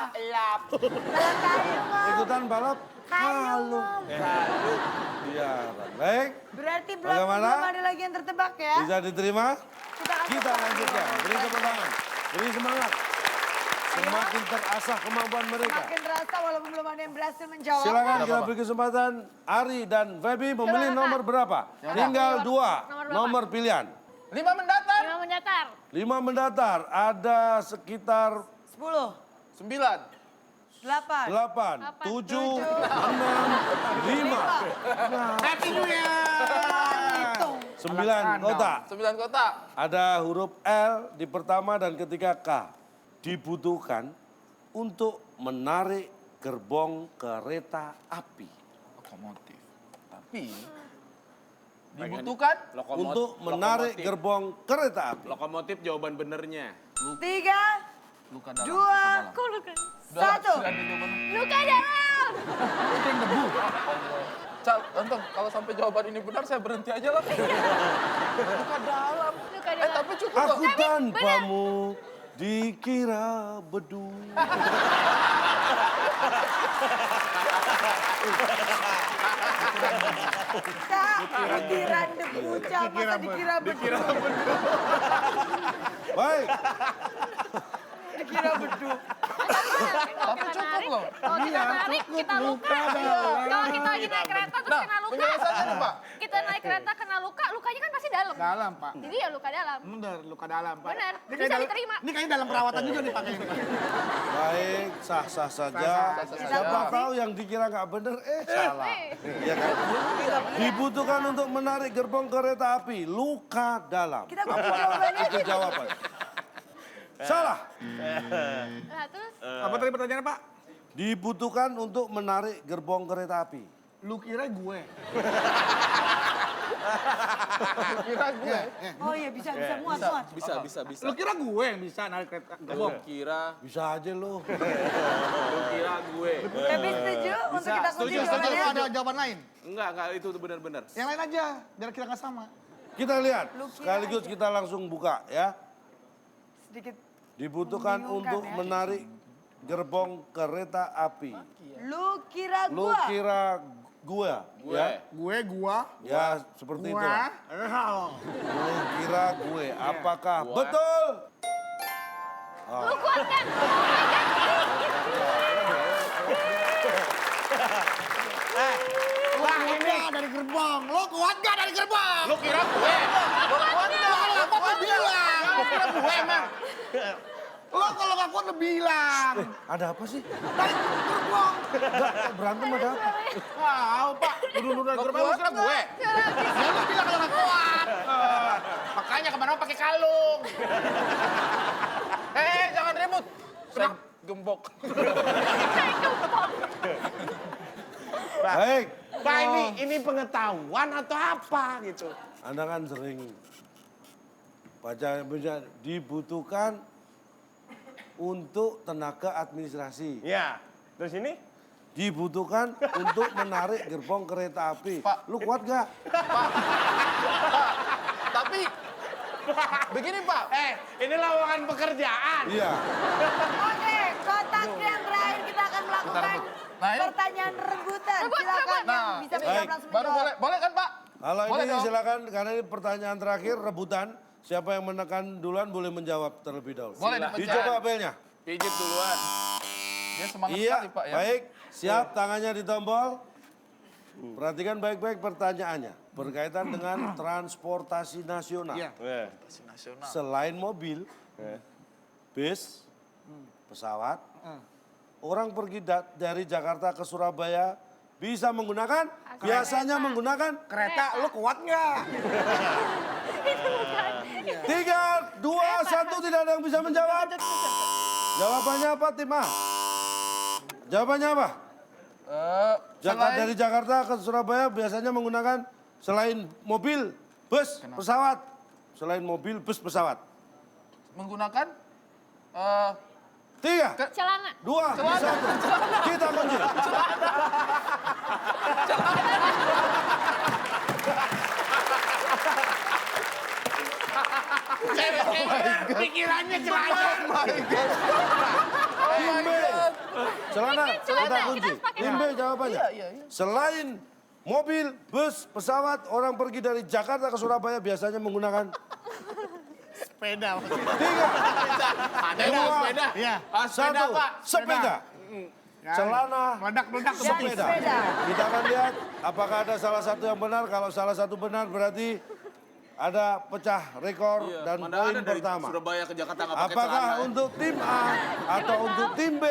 Speaker 1: Balap kalung. Om.
Speaker 5: Ikutan balap
Speaker 1: Kalung.
Speaker 5: kalung.
Speaker 1: Om.
Speaker 5: Iya. Baik.
Speaker 1: Berarti belum
Speaker 5: Bagaimana?
Speaker 1: ada lagi yang tertebak ya.
Speaker 5: Bisa diterima?
Speaker 1: Kita
Speaker 5: Kita lanjutkan. Beri tepuk tangan. Beri semangat. Semakin terasah kemampuan mereka.
Speaker 1: Makin terasa walaupun belum ada yang berhasil menjawab.
Speaker 5: Silakan kita beri kesempatan Ari dan Feby memilih
Speaker 6: Silakan.
Speaker 5: nomor berapa? Tinggal dua
Speaker 6: Nomor berapa?
Speaker 5: nomor pilihan.
Speaker 4: 5 mendatar.
Speaker 6: 5 mendatar.
Speaker 5: 5 mendatar ada sekitar
Speaker 1: 10,
Speaker 4: 9.
Speaker 1: 8,
Speaker 5: 8, 7, 6, 5.
Speaker 3: Happy New Year.
Speaker 1: hitung.
Speaker 5: 9 kotak.
Speaker 4: 9 kotak.
Speaker 5: Ada huruf L di pertama dan ketiga K. Dibutuhkan untuk menarik gerbong kereta api.
Speaker 4: Lokomotif. Tapi dibutuhkan
Speaker 5: Untuk menarik gerbong kereta api.
Speaker 7: Lokomotif jawaban benernya.
Speaker 1: 3,
Speaker 4: luka dalam.
Speaker 1: 2,
Speaker 6: Kok luka?
Speaker 1: 1.
Speaker 6: Luka dalam.
Speaker 4: Cal, Untung kalau sampai jawaban ini benar saya berhenti aja lah. Luka dalam.
Speaker 6: Luka dalam.
Speaker 4: Tapi cukup loh.
Speaker 5: Aku tanpamu dikira bedu.
Speaker 1: Butiran debu, masa dikira bedu.
Speaker 5: Baik,
Speaker 1: Dikira bedu.
Speaker 4: Tapi cukup loh.
Speaker 6: Kalau kita narik, kita luka. Kalau kita lagi naik kereta terus
Speaker 4: Nah,
Speaker 6: kena luka.
Speaker 4: penjelasannya nih Pak.
Speaker 6: Kita naik kereta kena luka, lukanya kan pasti dalam.
Speaker 3: Dalam, Pak.
Speaker 6: Jadi ya luka dalam.
Speaker 3: Bener, luka dalam, Pak.
Speaker 6: Bener,
Speaker 3: Ini
Speaker 6: bisa
Speaker 3: kayak dalam-
Speaker 6: diterima.
Speaker 3: Ini kayaknya dalam perawatan juga dipakai ini.
Speaker 5: baik, sah-sah saja. Siapa tahu yang dikira nggak bener, salah. Iya kan? Dibutuhkan untuk menarik gerbong kereta api, luka dalam.
Speaker 1: Kita butuh jawabannya.
Speaker 5: Itu jawaban. Salah.
Speaker 6: Nah terus,
Speaker 3: Apa tadi pertanyaannya, Pak?
Speaker 5: Dibutuhkan untuk menarik gerbong kereta api.
Speaker 3: Lu kira gue.
Speaker 4: Kira gue.
Speaker 1: Oh iya bisa muat.
Speaker 7: Bisa.
Speaker 3: Lu kira gue yang bisa narik kereta gerbong?
Speaker 7: Kira,
Speaker 5: Bisa aja lo.
Speaker 7: lu kira gue.
Speaker 1: Tapi setuju untuk kita kunci
Speaker 3: Setuju,
Speaker 1: jawabannya?
Speaker 3: ada jawaban lain.
Speaker 7: Enggak, itu benar-benar.
Speaker 3: Yang lain aja, biar kita nggak sama.
Speaker 5: Kita lihat,
Speaker 1: Lu kira
Speaker 5: sekaligus kita langsung buka ya.
Speaker 1: Sedikit.
Speaker 5: Dibutuhkan
Speaker 1: Membingungkan,
Speaker 5: untuk
Speaker 1: ya.
Speaker 5: menarik gerbong kereta api.
Speaker 1: Lu kira
Speaker 5: Lu
Speaker 1: gua?
Speaker 5: kira gua?
Speaker 7: Gue.
Speaker 5: Ya,
Speaker 3: Gua,
Speaker 5: ya seperti itu.
Speaker 3: gua.
Speaker 5: Lu kira gue? Apakah betul?
Speaker 6: lu kuat kan?
Speaker 3: Wah, ini dari gerbong. Lo kuat gak dari gerbong?
Speaker 7: Lu kira gue?
Speaker 3: Lo kuat lo bilang.
Speaker 4: Lu kira gue emang.
Speaker 3: Lo kalau gak kuat lo bilang.
Speaker 5: Ada apa sih?
Speaker 3: Dari gerbong.
Speaker 5: Enggak, berantem ada apa?
Speaker 3: Tahu, Pak.
Speaker 7: Dulu dari gerbang lu kira gue?
Speaker 3: Ya lo bilang kalau gak kuat.
Speaker 4: Makanya kemana-mana pakai kalung. Jangan ribut. Saya gembok.
Speaker 5: Baik,
Speaker 2: Pak ini pengetahuan atau apa gitu?
Speaker 5: Anda kan sering baca dibutuhkan untuk tenaga administrasi.
Speaker 2: Ya, terus ini?
Speaker 5: Dibutuhkan untuk menarik gerbong kereta api.
Speaker 4: Pak.
Speaker 5: Lu kuat gak?
Speaker 4: Tapi Begini Pak.
Speaker 2: Ini lowongan pekerjaan.
Speaker 5: Iya.
Speaker 1: Oke, kotak yang terakhir kita akan melakukan
Speaker 4: Nah, ini.
Speaker 1: pertanyaan rebutan.
Speaker 6: Rebut,
Speaker 1: Silakan
Speaker 6: rebut.
Speaker 1: yang
Speaker 4: Nah,
Speaker 1: bisa
Speaker 5: baik.
Speaker 1: menjawab langsung
Speaker 4: Baru
Speaker 1: menjawab.
Speaker 4: boleh, boleh kan Pak?
Speaker 5: Kalau
Speaker 4: Boleh
Speaker 5: ini
Speaker 4: dong.
Speaker 5: silakan karena ini pertanyaan terakhir rebutan. Siapa yang menekan duluan boleh menjawab terlebih dahulu.
Speaker 4: Boleh dipencet.
Speaker 5: Dicoba belnya.
Speaker 7: Pijit duluan.
Speaker 4: Dia semangat
Speaker 5: Iya,
Speaker 4: sekali Pak ya.
Speaker 5: baik. Siap, tangannya ditombol. Perhatikan baik-baik pertanyaannya. Berkaitan dengan transportasi nasional.
Speaker 3: Iya.
Speaker 4: Nasional.
Speaker 5: Selain mobil, bis, pesawat, orang pergi dari Jakarta ke Surabaya bisa menggunakan, biasanya menggunakan
Speaker 3: Kereta, lu kuat nggak?
Speaker 5: 3, 2, 1, tidak ada yang bisa menjawab. Jawabannya apa, tim A? Jawabannya apa? Dari Jakarta ke Surabaya biasanya menggunakan selain mobil, bus, pesawat. Selain mobil, bus, pesawat.
Speaker 4: Menggunakan
Speaker 5: 3,
Speaker 6: Celana.
Speaker 5: 2, 1. Kita kunci.
Speaker 2: Pikirannya celana.
Speaker 5: Tim B. Celana,
Speaker 6: Mungkin celana,
Speaker 5: kita kunci.
Speaker 6: kita pakai
Speaker 5: Tim B jawabannya.
Speaker 4: Iya.
Speaker 5: Selain mobil, bus, pesawat, orang pergi dari Jakarta ke Surabaya biasanya menggunakan
Speaker 3: Sepeda.
Speaker 5: 3,
Speaker 7: Ada nggak sepeda?
Speaker 3: Iya.
Speaker 7: Sepeda
Speaker 5: 1.
Speaker 7: Pak.
Speaker 5: Sepeda. Celana,
Speaker 3: Meledak-meledak ke
Speaker 1: Dan
Speaker 5: sepeda.
Speaker 1: sepeda.
Speaker 5: Kita akan lihat apakah ada salah satu yang benar. Kalau salah satu benar berarti ada pecah rekor
Speaker 7: Iya,
Speaker 5: dan
Speaker 7: mana
Speaker 5: poin
Speaker 7: ada dari
Speaker 5: pertama.
Speaker 7: Surabaya ke Jakarta nggak pakai
Speaker 5: Apakah
Speaker 7: celana.
Speaker 5: untuk tim A atau untuk tim B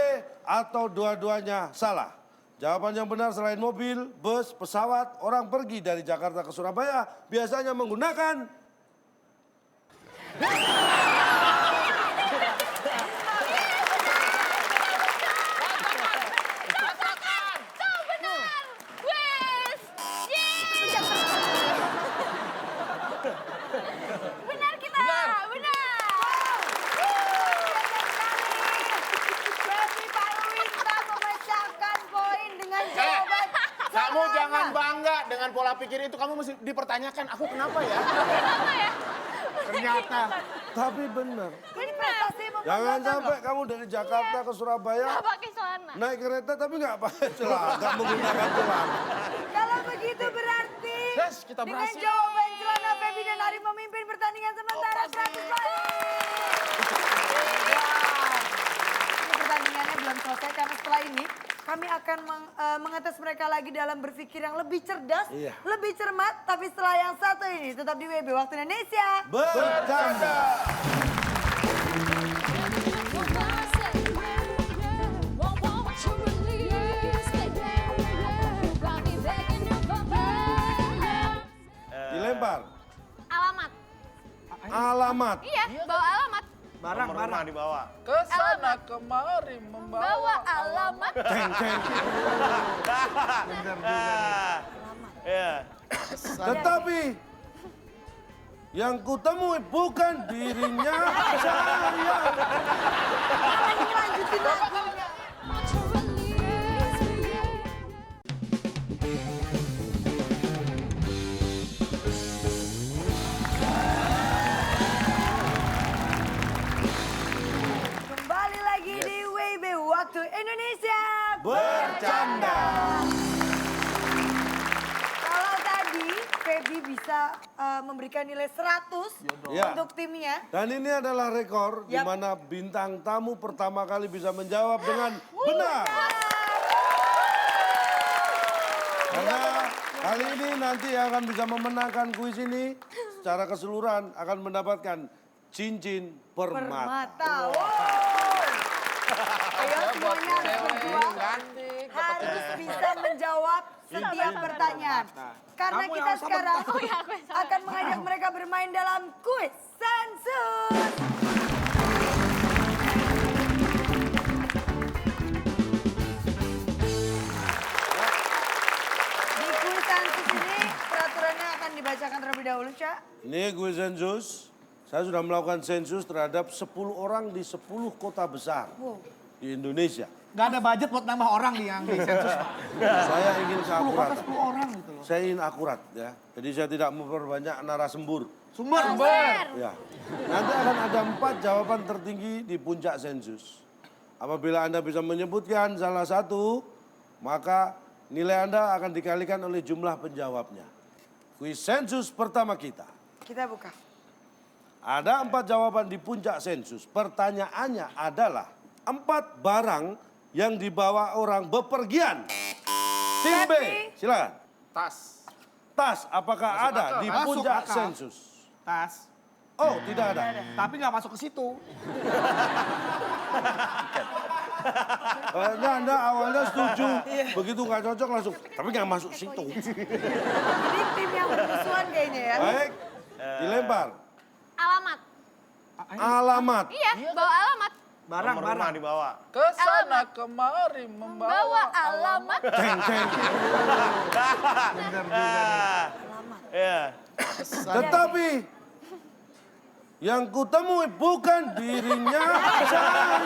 Speaker 5: atau dua-duanya salah? Jawaban yang benar selain mobil, bus, pesawat, orang pergi dari Jakarta ke Surabaya biasanya menggunakan
Speaker 6: Tahu benar. Wes. Yeay. Benar kita. Benar.
Speaker 1: Feby Parwinta memecahkan poin dengan jawaban
Speaker 7: Kamu
Speaker 1: celana.
Speaker 7: jangan bangga dengan pola pikir itu. Kamu mesti dipertanyakan, aku kenapa ya?
Speaker 6: Kenapa ya?
Speaker 3: Ternyata.
Speaker 5: tapi benar.
Speaker 1: Ini prestasi
Speaker 5: Jangan
Speaker 1: membanggakan
Speaker 5: sampai
Speaker 1: loh.
Speaker 5: kamu dari Jakarta ke Surabaya
Speaker 6: Nggak pakai celana.
Speaker 5: naik kereta tapi nggak pakai celana, nggak menggunakan celana.
Speaker 1: Kalau begitu berarti
Speaker 4: Yes, kita
Speaker 1: dengan
Speaker 4: berhasil.
Speaker 1: jawaban celana Feby dan Ari memimpin pertandingan sementara 100 poin. Ini pertandingannya belum selesai karena setelah ini kami akan mengetes mereka lagi dalam berpikir yang lebih cerdas,
Speaker 5: Iya.
Speaker 1: lebih cermat. Tapi setelah yang satu ini tetap di WB Waktu Indonesia.
Speaker 5: Bercanda. Dilempar.
Speaker 6: Alamat.
Speaker 5: Alamat.
Speaker 6: Iya, bawa alamat.
Speaker 2: Barang-barang dibawa.
Speaker 4: Ke sana kemari membawa.
Speaker 6: Bawa alamat.
Speaker 5: Ceng, ceng.
Speaker 2: Iya.
Speaker 5: Tetapi yang kutemui bukan dirinya saya.
Speaker 1: Lagi lanjutin lagunya. Kembali lagi di WB Waktu Indonesia
Speaker 5: Bercanda.
Speaker 1: Kalau tadi Feby bisa memberikan nilai 100
Speaker 5: Ya.
Speaker 1: untuk timnya.
Speaker 5: Dan ini adalah rekor di
Speaker 1: Yap.
Speaker 5: mana bintang tamu pertama kali bisa menjawab dengan benar. Karena kali ini nanti akan bisa memenangkan kuis ini secara keseluruhan akan mendapatkan cincin permata.
Speaker 1: Permata. Wow. Ayo semuanya harus berjuang. Harus bisa menjawab setiap pertanyaan. Karena
Speaker 3: Kamu
Speaker 1: kita
Speaker 3: yang sama.
Speaker 1: sekarang
Speaker 6: Oh ya, aku yang salah.
Speaker 1: akan mengajak mereka bermain dalam kuis sensus. Di kuis sensus ini peraturannya akan dibacakan terlebih dahulu, Cak.
Speaker 5: Ini kuis sensus. Saya sudah melakukan sensus terhadap 10 orang di 10 kota besar
Speaker 1: Wow.
Speaker 5: di Indonesia.
Speaker 3: Nggak ada budget buat nambah orang nih yang di sensus, Pak.
Speaker 5: Saya ingin
Speaker 3: 10
Speaker 5: keakuratan.
Speaker 3: 10 orang gitu loh.
Speaker 5: Saya ingin akurat ya. Jadi saya tidak memperbanyak narasumber.
Speaker 3: Sumber.
Speaker 5: Ya. Nanti akan ada 4 jawaban tertinggi di puncak sensus. Apabila Anda bisa menyebutkan salah satu, maka nilai Anda akan dikalikan oleh jumlah penjawabnya. Kuis sensus pertama kita.
Speaker 1: Kita buka.
Speaker 5: Ada 4 jawaban di puncak sensus. Pertanyaannya adalah 4 barang yang dibawa orang bepergian. Tim B, silakan.
Speaker 7: Tas.
Speaker 5: Tas, apakah ada di
Speaker 3: Masuk
Speaker 5: puncak
Speaker 3: akal.
Speaker 5: sensus?
Speaker 3: Tas.
Speaker 5: Oh, tidak ada.
Speaker 3: Tapi nggak masuk ke situ.
Speaker 5: Anda awalnya setuju, begitu nggak cocok langsung. Tapi nggak masuk situ.
Speaker 1: Ini tim yang bermusuhan kayaknya ya.
Speaker 5: Baik, dilempar.
Speaker 6: Alamat.
Speaker 5: Alamat.
Speaker 6: Iya, bawa alamat.
Speaker 3: Barang,
Speaker 2: Nomor rumah
Speaker 3: barang.
Speaker 2: dibawa.
Speaker 4: Ke sana kemari membawa
Speaker 6: Bawa alamat.
Speaker 5: Ceng, ceng.
Speaker 2: Iya.
Speaker 5: Tetapi yang kutemui bukan dirinya saya.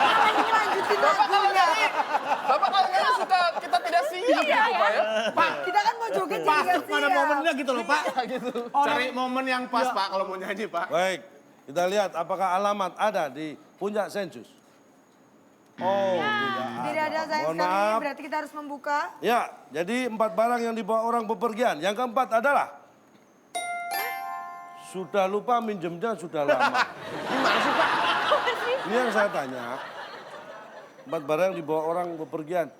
Speaker 1: Lagi ngelanjutin lagunya.
Speaker 4: Bapak kalau nyanyi suka kita tidak siap
Speaker 6: Iya,
Speaker 4: gitu Pak ya.
Speaker 1: Pak, kita kan mau joget jadi
Speaker 3: Masuk
Speaker 1: nggak
Speaker 3: pada
Speaker 1: siap.
Speaker 3: momennya gitu loh, Pak.
Speaker 7: Cari momen yang pas, Pak, kalau mau nyanyi, Pak.
Speaker 5: Baik, kita lihat apakah alamat ada di puncak sensus. Oh, tidak ada.
Speaker 1: Tidak ada sayang
Speaker 5: Mohon
Speaker 1: sekali,
Speaker 5: maaf.
Speaker 1: berarti kita harus membuka.
Speaker 5: Ya, jadi 4 barang yang dibawa orang bepergian. Yang keempat adalah sudah lupa minjemnya sudah lama.
Speaker 2: Gimana sih, Pak?
Speaker 5: Ini yang saya tanya. 4 barang yang dibawa orang bepergian.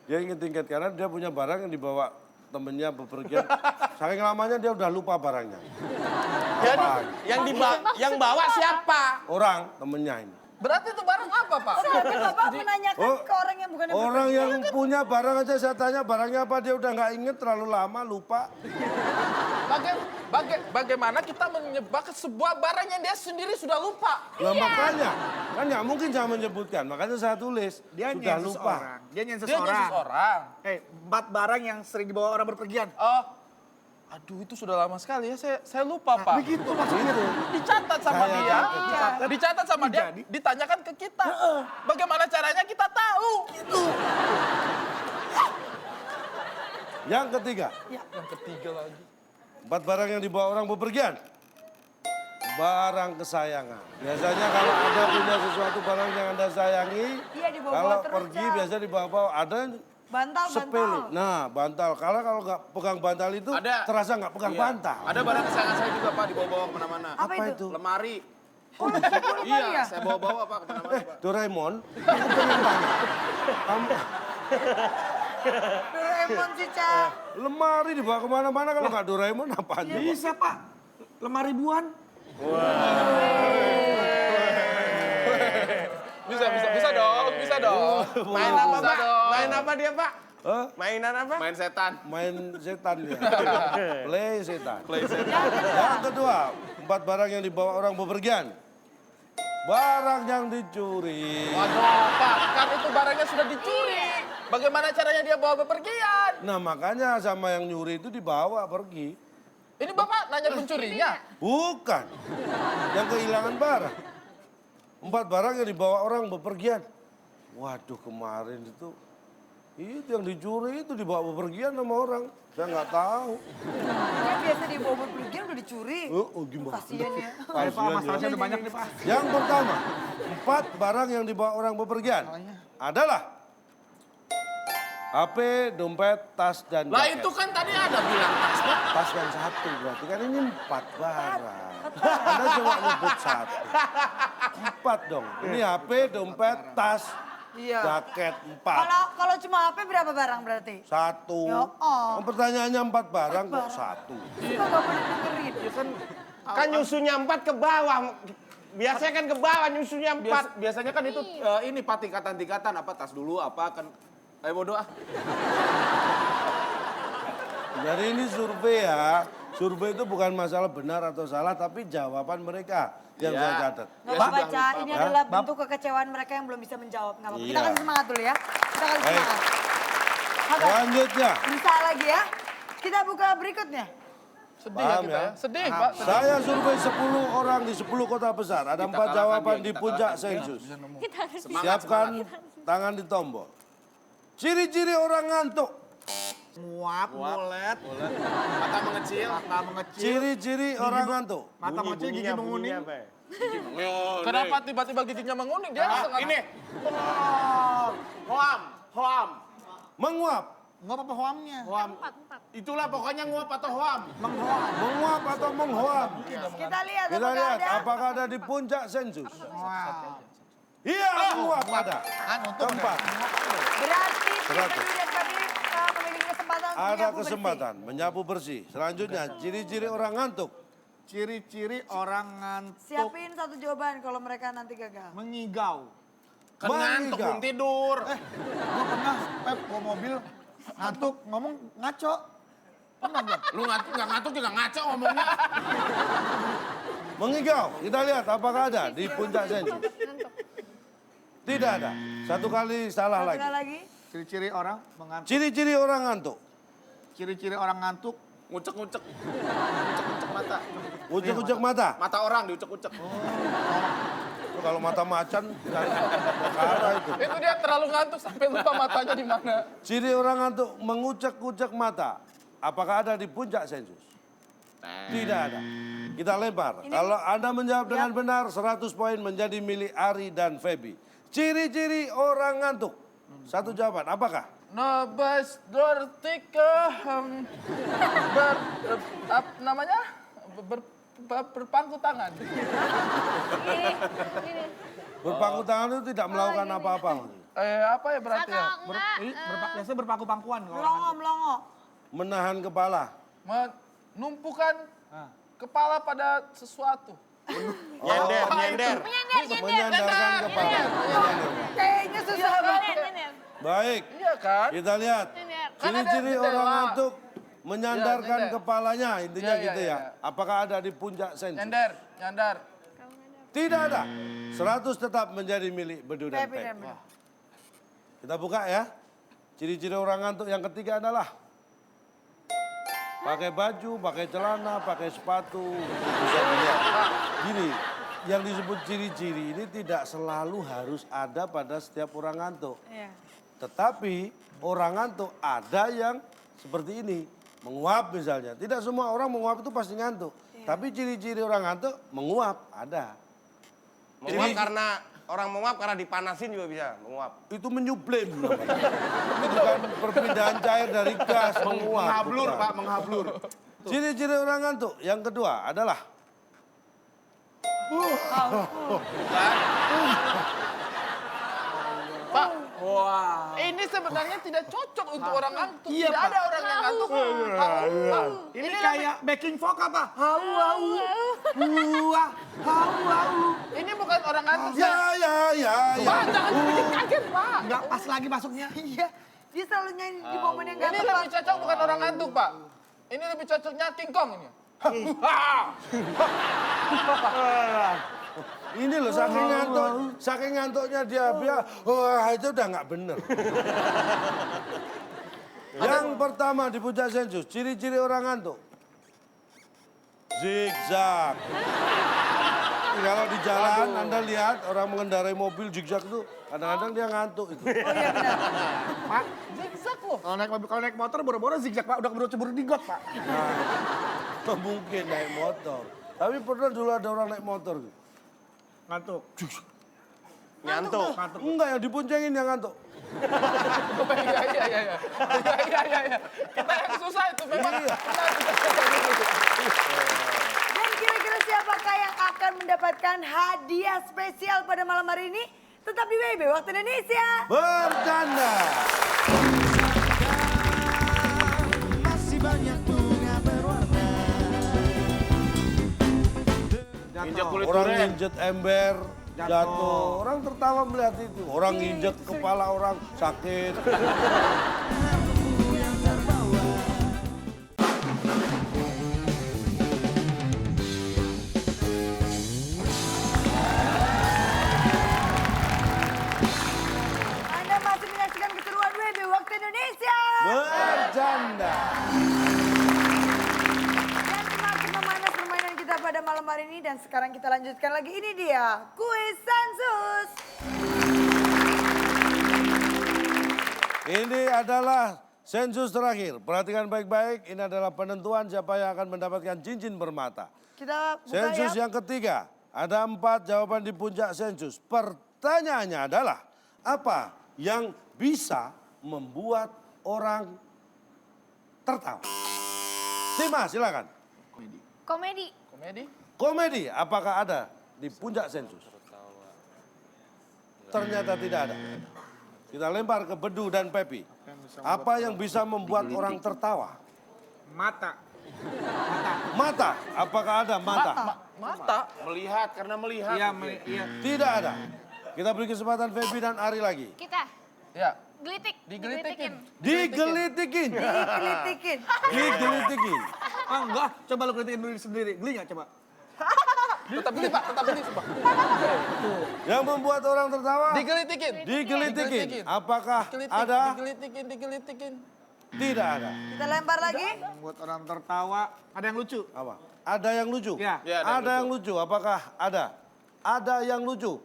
Speaker 5: Dia ingin tingkat karena dia punya barang yang dibawa temennya bepergian. Saking lamanya dia udah lupa barangnya.
Speaker 2: Jadi yang bawa siapa?
Speaker 5: Orang temennya ini.
Speaker 4: Berarti itu barang apa Pak?
Speaker 1: Tapi Bapak menanyakan
Speaker 5: Oh,
Speaker 1: ke orang yang bukan
Speaker 5: Orang yang punya barang aja saya tanya barangnya apa dia udah nggak inget terlalu lama lupa.
Speaker 4: Bagaimana kita menyebabkan sebuah barang yang dia sendiri sudah lupa?
Speaker 5: Lah makanya kan nggak mungkin saya menyebutkan makanya saya tulis
Speaker 3: Dia
Speaker 5: sudah
Speaker 3: nyensus
Speaker 5: lupa.
Speaker 3: orang. Dia nyensus
Speaker 4: Dia
Speaker 3: orang.
Speaker 4: nyensus orang.
Speaker 3: 4 barang yang sering dibawa orang berpergian.
Speaker 4: Oh, aduh itu sudah lama sekali ya, saya lupa Pak.
Speaker 3: Begitu maksudnya.
Speaker 4: Dicatat sama
Speaker 5: Saya
Speaker 4: dia,
Speaker 5: catat.
Speaker 4: dicatat sama dia,
Speaker 3: Jadi?
Speaker 4: ditanyakan ke kita. Bagaimana caranya kita tahu?
Speaker 5: Yang ketiga,
Speaker 4: Yang ketiga lagi.
Speaker 5: 4 barang yang dibawa orang bepergian. Barang kesayangan. Biasanya kalau Anda punya sesuatu barang yang Anda sayangi,
Speaker 1: Iya, dibawa-bawa
Speaker 5: kalau
Speaker 1: terus,
Speaker 5: pergi
Speaker 1: Cak.
Speaker 5: biasa dibawa-bawa. Ada
Speaker 1: bantal.
Speaker 5: sepele. Nah, bantal. Kalau nggak pegang bantal itu
Speaker 7: Ada.
Speaker 5: terasa nggak pegang
Speaker 7: Iya.
Speaker 5: bantal.
Speaker 7: Ada barang kesayangan saya juga, Pak, dibawa-bawa kemana-mana.
Speaker 1: Apa itu?
Speaker 7: Lemari.
Speaker 1: Oh, meskipun
Speaker 7: Iya,
Speaker 1: ya?
Speaker 7: saya bawa-bawa, Pak, kemana-mana, Pak.
Speaker 5: Doraemon, aku pengen tanya. Kamu
Speaker 1: Doraemon sih, Cak.
Speaker 5: lemari dibawa kemana-mana kalau nggak Doraemon apaan dia?
Speaker 3: Bisa, Pak. Lemari ribuan.
Speaker 4: Bisa dong, bisa dong.
Speaker 2: Main apa,
Speaker 4: Bisa
Speaker 2: Pak?
Speaker 4: dong.
Speaker 2: Main apa dia, Pak?
Speaker 5: Hah?
Speaker 2: Mainan apa?
Speaker 7: Main setan.
Speaker 5: Main setan dia. Play setan. Yang kedua, 4 barang yang dibawa orang bepergian. Barang yang dicuri.
Speaker 4: Waduh Pak, kan itu barangnya sudah dicuri. Bagaimana caranya dia bawa bepergian?
Speaker 5: Nah makanya sama yang nyuri itu dibawa pergi.
Speaker 4: Ini Bapak nanya pencurinya?
Speaker 5: Bukan. Yang kehilangan barang. 4 barang yang dibawa orang bepergian. Waduh kemarin itu yang dicuri itu dibawa bepergian sama orang. Saya nggak tahu.
Speaker 1: Dia biasa dibawa bepergian udah dicuri.
Speaker 5: Oh gimana?
Speaker 1: Kasian ya.
Speaker 3: Ayo, Pak,
Speaker 5: Kasian
Speaker 3: masalahnya
Speaker 5: ya.
Speaker 3: udah banyak nih, Pak.
Speaker 5: Yang pertama, 4 barang yang dibawa orang bepergian adalah HP, dompet, tas, dan
Speaker 7: Lah
Speaker 5: jaket.
Speaker 7: itu kan tadi ada bilang tas, Pak.
Speaker 5: Tas yang 1 berarti kan ini 4 barang. Anda cuma nyebut 1. 4 dong. Ini HP, dompet, tas,
Speaker 1: Iya.
Speaker 5: jaket 4.
Speaker 1: Kalau cuma HP berapa barang berarti?
Speaker 5: 1.
Speaker 1: Ya, oh.
Speaker 5: Pertanyaannya 4 barang kok 1.
Speaker 1: Suka gak boleh dengerin.
Speaker 2: Kan nyusunya 4 ke bawah. Biasanya kan ke bawah nyusunya 4.
Speaker 7: Biasanya kan itu ini Pak tingkatan-tingkatan apa tas dulu apa kan. Ayo bodoh ah.
Speaker 5: Jadi ini survei ya. Survei itu bukan masalah benar atau salah, tapi jawaban mereka yang
Speaker 7: Iya.
Speaker 5: saya catat.
Speaker 1: Gak
Speaker 7: Ya
Speaker 1: apa-apa,
Speaker 7: sudah,
Speaker 1: Ca.
Speaker 7: lupa,
Speaker 1: Ini
Speaker 5: Pak.
Speaker 1: adalah bentuk kekecewaan mereka yang belum bisa menjawab. Gak apa-apa. Kita
Speaker 5: Iya.
Speaker 1: kasih semangat dulu ya. Kita kasih
Speaker 5: Baik.
Speaker 1: semangat. Sabar.
Speaker 5: Selanjutnya,
Speaker 1: Bisa lagi ya. Kita buka berikutnya.
Speaker 4: Sedih ya
Speaker 5: Paham
Speaker 4: kita
Speaker 5: ya?
Speaker 4: ya. Sedih, Pak. Sedih.
Speaker 5: Saya survei 10 orang di 10 kota besar. Ada 4
Speaker 7: kalahkan
Speaker 5: jawaban
Speaker 7: dia,
Speaker 5: di
Speaker 7: kita
Speaker 5: puncak
Speaker 7: kalahkan dia.
Speaker 5: sensus.
Speaker 7: Semangat,
Speaker 5: Siapkan tangan di tombol. Ciri-ciri orang ngantuk.
Speaker 3: Muap, mulet,
Speaker 7: Mata mengecil.
Speaker 3: mata mengecil,
Speaker 5: Ciri-ciri orang ngantuk.
Speaker 3: mata mengecil, gigi menguning.
Speaker 2: Apa ya?
Speaker 4: Kenapa tiba-tiba giginya menguning? Dia setengah.
Speaker 7: Ini. Hoam. Hoam.
Speaker 5: Menguap.
Speaker 3: Nguap apa hoamnya?
Speaker 7: Hoam. Itulah pokoknya nguap atau hoam.
Speaker 5: Menguap atau menghoam.
Speaker 1: Kita lihat
Speaker 5: Kita
Speaker 1: apakah
Speaker 5: lihat
Speaker 1: ada.
Speaker 5: apakah ada di puncak sensus.
Speaker 3: Wow.
Speaker 5: Iya, menguap ada.
Speaker 3: Untung
Speaker 5: Keempat.
Speaker 1: Berarti tim
Speaker 5: 100.
Speaker 1: Edu dan Fadli memiliki kesempatan untuk
Speaker 5: Ada
Speaker 1: menyapu bersih.
Speaker 5: kesempatan menyapu bersih. Selanjutnya, ciri-ciri orang ngantuk.
Speaker 3: ciri-ciri orang ngantuk,
Speaker 1: Siapin satu jawaban kalau mereka nanti gagal.
Speaker 3: mengigau.
Speaker 7: Kan ngantuk
Speaker 5: Mengigau.
Speaker 7: belum tidur.
Speaker 3: Gue pernah, Pep, bawa mobil, ngantuk, ngomong ngaco. Pernah nggak?
Speaker 7: Lu nggak ngantuk juga ngaco ngomongnya.
Speaker 5: Mengigau. Kita lihat apakah ada di puncak sensus. Tidak ada. Satu kali salah
Speaker 1: Satu
Speaker 5: lagi.
Speaker 1: kali lagi.
Speaker 3: Ciri-ciri orang mengantuk.
Speaker 5: Ciri-ciri orang ngantuk.
Speaker 3: Ciri-ciri orang ngantuk,
Speaker 7: Ngucek-ngucek. Ngucek-ngucek mata.
Speaker 5: Ucek-ucek mata.
Speaker 7: Mata orang diucek-ucek.
Speaker 5: Itu kalau mata macan, tidak ada itu.
Speaker 4: Itu dia terlalu ngantuk sampai lupa matanya di mana.
Speaker 5: Ciri orang ngantuk mengucek-ucek mata. Apakah ada di puncak sensus? Tidak ada. Kita lempar. Kalau Anda menjawab dengan benar, 100 poin menjadi milik Ari dan Feby. Ciri-ciri orang ngantuk. Satu jawaban, apakah?
Speaker 4: Nobes dortika namanya berpangku tangan.
Speaker 6: Gini.
Speaker 5: Berpangku tangan itu tidak melakukan apa-apa.
Speaker 4: Apa ya berarti ya?
Speaker 6: Atau enggak,
Speaker 3: biasanya berpaku-pangkuan. kalau orang
Speaker 1: Melongo,
Speaker 3: ngantuk.
Speaker 1: melongo.
Speaker 5: Menahan kepala.
Speaker 4: Menumpukan
Speaker 3: Ah.
Speaker 4: kepala pada sesuatu.
Speaker 7: Nyender, nyender.
Speaker 5: Menyandarkan kepala.
Speaker 1: Kayaknya susah banget.
Speaker 6: nyender.
Speaker 5: Baik,
Speaker 4: Iya kan?
Speaker 5: kita lihat.
Speaker 6: Nyender.
Speaker 4: Kan ada
Speaker 5: Ciri-ciri
Speaker 4: jendela.
Speaker 5: orang ngantuk menyandarkan
Speaker 4: nyender.
Speaker 5: kepalanya. Intinya
Speaker 4: Iya, iya,
Speaker 5: gitu
Speaker 4: iya.
Speaker 5: ya. Apakah ada di puncak sensus?
Speaker 4: Nyandar.
Speaker 5: Tidak ada. 100 tetap menjadi milik Bedu dan
Speaker 1: Feby
Speaker 5: Pep.
Speaker 1: dan Bedu.
Speaker 5: Kita buka ya. Ciri-ciri orang ngantuk yang ketiga adalah pakai baju, pakai celana, pakai sepatu. Bisa dilihat. Gini, yang disebut ciri-ciri ini tidak selalu harus ada pada setiap orang ngantuk.
Speaker 1: Iya.
Speaker 5: Tetapi orang ngantuk ada yang seperti ini. Menguap misalnya. Tidak semua orang menguap itu pasti ngantuk. Tapi ciri-ciri orang ngantuk menguap ada.
Speaker 2: Menguap karena orang menguap karena dipanasin juga bisa menguap.
Speaker 5: Itu menyublim namanya. Bukan perpindahan cair dari gas menguap.
Speaker 7: Menghablur,
Speaker 5: bukan.
Speaker 7: Pak, menghablur.
Speaker 5: Ciri-ciri orang ngantuk yang kedua adalah
Speaker 4: Pak, ini sebenarnya tidak cocok untuk orang ngantuk.
Speaker 3: Iya,
Speaker 4: Tidak
Speaker 3: Pak.
Speaker 4: ada orang yang ngantuk.
Speaker 3: Ini kayak backing folk apa? Hau, hau, wah, hau, hau.
Speaker 4: Ini bukan orang ngantuk.
Speaker 5: ya.
Speaker 4: Pak, jangan bikin kaget, Pak.
Speaker 3: Nggak pas lagi masuknya.
Speaker 1: Iya. Dia selalu nyanyi di momen yang gak
Speaker 4: Ini
Speaker 1: tepat.
Speaker 4: lebih cocok bukan orang ngantuk, Pak. Ini lebih cocoknya King Kong ini.
Speaker 5: Ini loh saking ngantuknya dia wah itu udah nggak bener. Yang pertama di puncak sensus, ciri-ciri orang ngantuk. Zigzag. Kalau di jalan Anda lihat orang mengendarai mobil zigzag itu kadang-kadang dia ngantuk itu.
Speaker 1: Oh iya benar.
Speaker 3: Pak,
Speaker 4: Zigzag loh.
Speaker 3: kalau naik motor boro-boro zigzag, Pak. Udah keburu cebur di got, Pak.
Speaker 5: Nah, mungkin naik motor. Tapi pernah dulu ada orang naik motor.
Speaker 3: Ngantuk.
Speaker 2: Nyantuk.
Speaker 5: Enggak, yang diboncengin yang ngantuk.
Speaker 4: Iya. Kita yang susah itu memang.
Speaker 1: Dan kira-kira siapakah yang akan mendapatkan hadiah spesial pada malam hari ini? Tetap di WIB Waktu Indonesia.
Speaker 5: Bercanda.
Speaker 3: Masih banyak bunga berwarna.
Speaker 7: Injek kulit
Speaker 5: Orang
Speaker 7: durian.
Speaker 5: nginjet ember, jatuh. Orang tertawa melihat itu. Orang nginjek kepala orang sakit.
Speaker 1: Anda masih menyaksikan keseruan WIB Waktu Indonesia.
Speaker 5: Bercanda.
Speaker 1: Dan pada malam hari ini dan sekarang kita lanjutkan lagi. Ini dia kuis sensus.
Speaker 5: Ini adalah sensus terakhir. Perhatikan baik-baik, ini adalah penentuan siapa yang akan mendapatkan cincin bermata.
Speaker 1: Kita buka
Speaker 5: Sensus
Speaker 1: ya.
Speaker 5: yang ketiga, ada 4 jawaban di puncak sensus. Pertanyaannya adalah, apa yang bisa membuat orang tertawa? Sima, silakan.
Speaker 6: Komedi.
Speaker 4: Komedi?
Speaker 5: Komedi, apakah ada di puncak sensus? Ternyata tidak ada. Kita lempar ke Bedu dan Pepi. Apa yang bisa membuat orang tertawa?
Speaker 3: Mata.
Speaker 5: Mata, apakah ada mata?
Speaker 4: Mata?
Speaker 7: Melihat, karena melihat.
Speaker 3: Iya,
Speaker 7: mungkin.
Speaker 3: iya.
Speaker 5: Tidak ada. Kita beri kesempatan Pepi dan Ari lagi.
Speaker 6: Kita.
Speaker 4: Ya.
Speaker 6: Gelitik.
Speaker 4: Digelitikin.
Speaker 5: Digelitikin.
Speaker 1: Dikelitikin.
Speaker 5: Digelitikin.
Speaker 3: Ah enggak, coba lu kritikin diri sendiri. Geli nggak coba?
Speaker 4: Tetap geli Pak, tetap geli sumpah.
Speaker 5: Yang membuat orang tertawa?
Speaker 4: Digelitikin.
Speaker 5: Digelitikin. Apakah ada?
Speaker 4: Digelitikin.
Speaker 5: Tidak ada.
Speaker 1: Kita lempar lagi.
Speaker 3: Buat orang tertawa, ada yang lucu.
Speaker 5: Apa? Ada yang lucu?
Speaker 3: Ya.
Speaker 7: Ya,
Speaker 5: Ada yang lucu. Apakah ada? Ada yang lucu.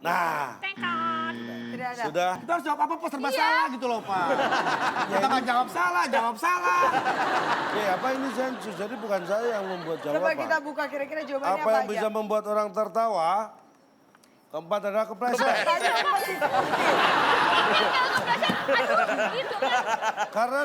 Speaker 5: Nah,
Speaker 6: Tengkot.
Speaker 1: Tidak ada.
Speaker 5: sudah.
Speaker 3: Kita harus jawab apa serba salah gitu loh Pak. Kita nggak jawab salah.
Speaker 5: Oke, apa ini sensus? Jadi bukan saya yang membuat
Speaker 1: Coba
Speaker 5: jawaban.
Speaker 1: kita buka kira-kira jawabannya
Speaker 5: Apa
Speaker 1: apa
Speaker 5: yang bisa
Speaker 1: aja.
Speaker 5: membuat orang tertawa? Keempat adalah kepleset.
Speaker 1: Tanya seperti itu.
Speaker 6: Gitu kan.
Speaker 5: Karena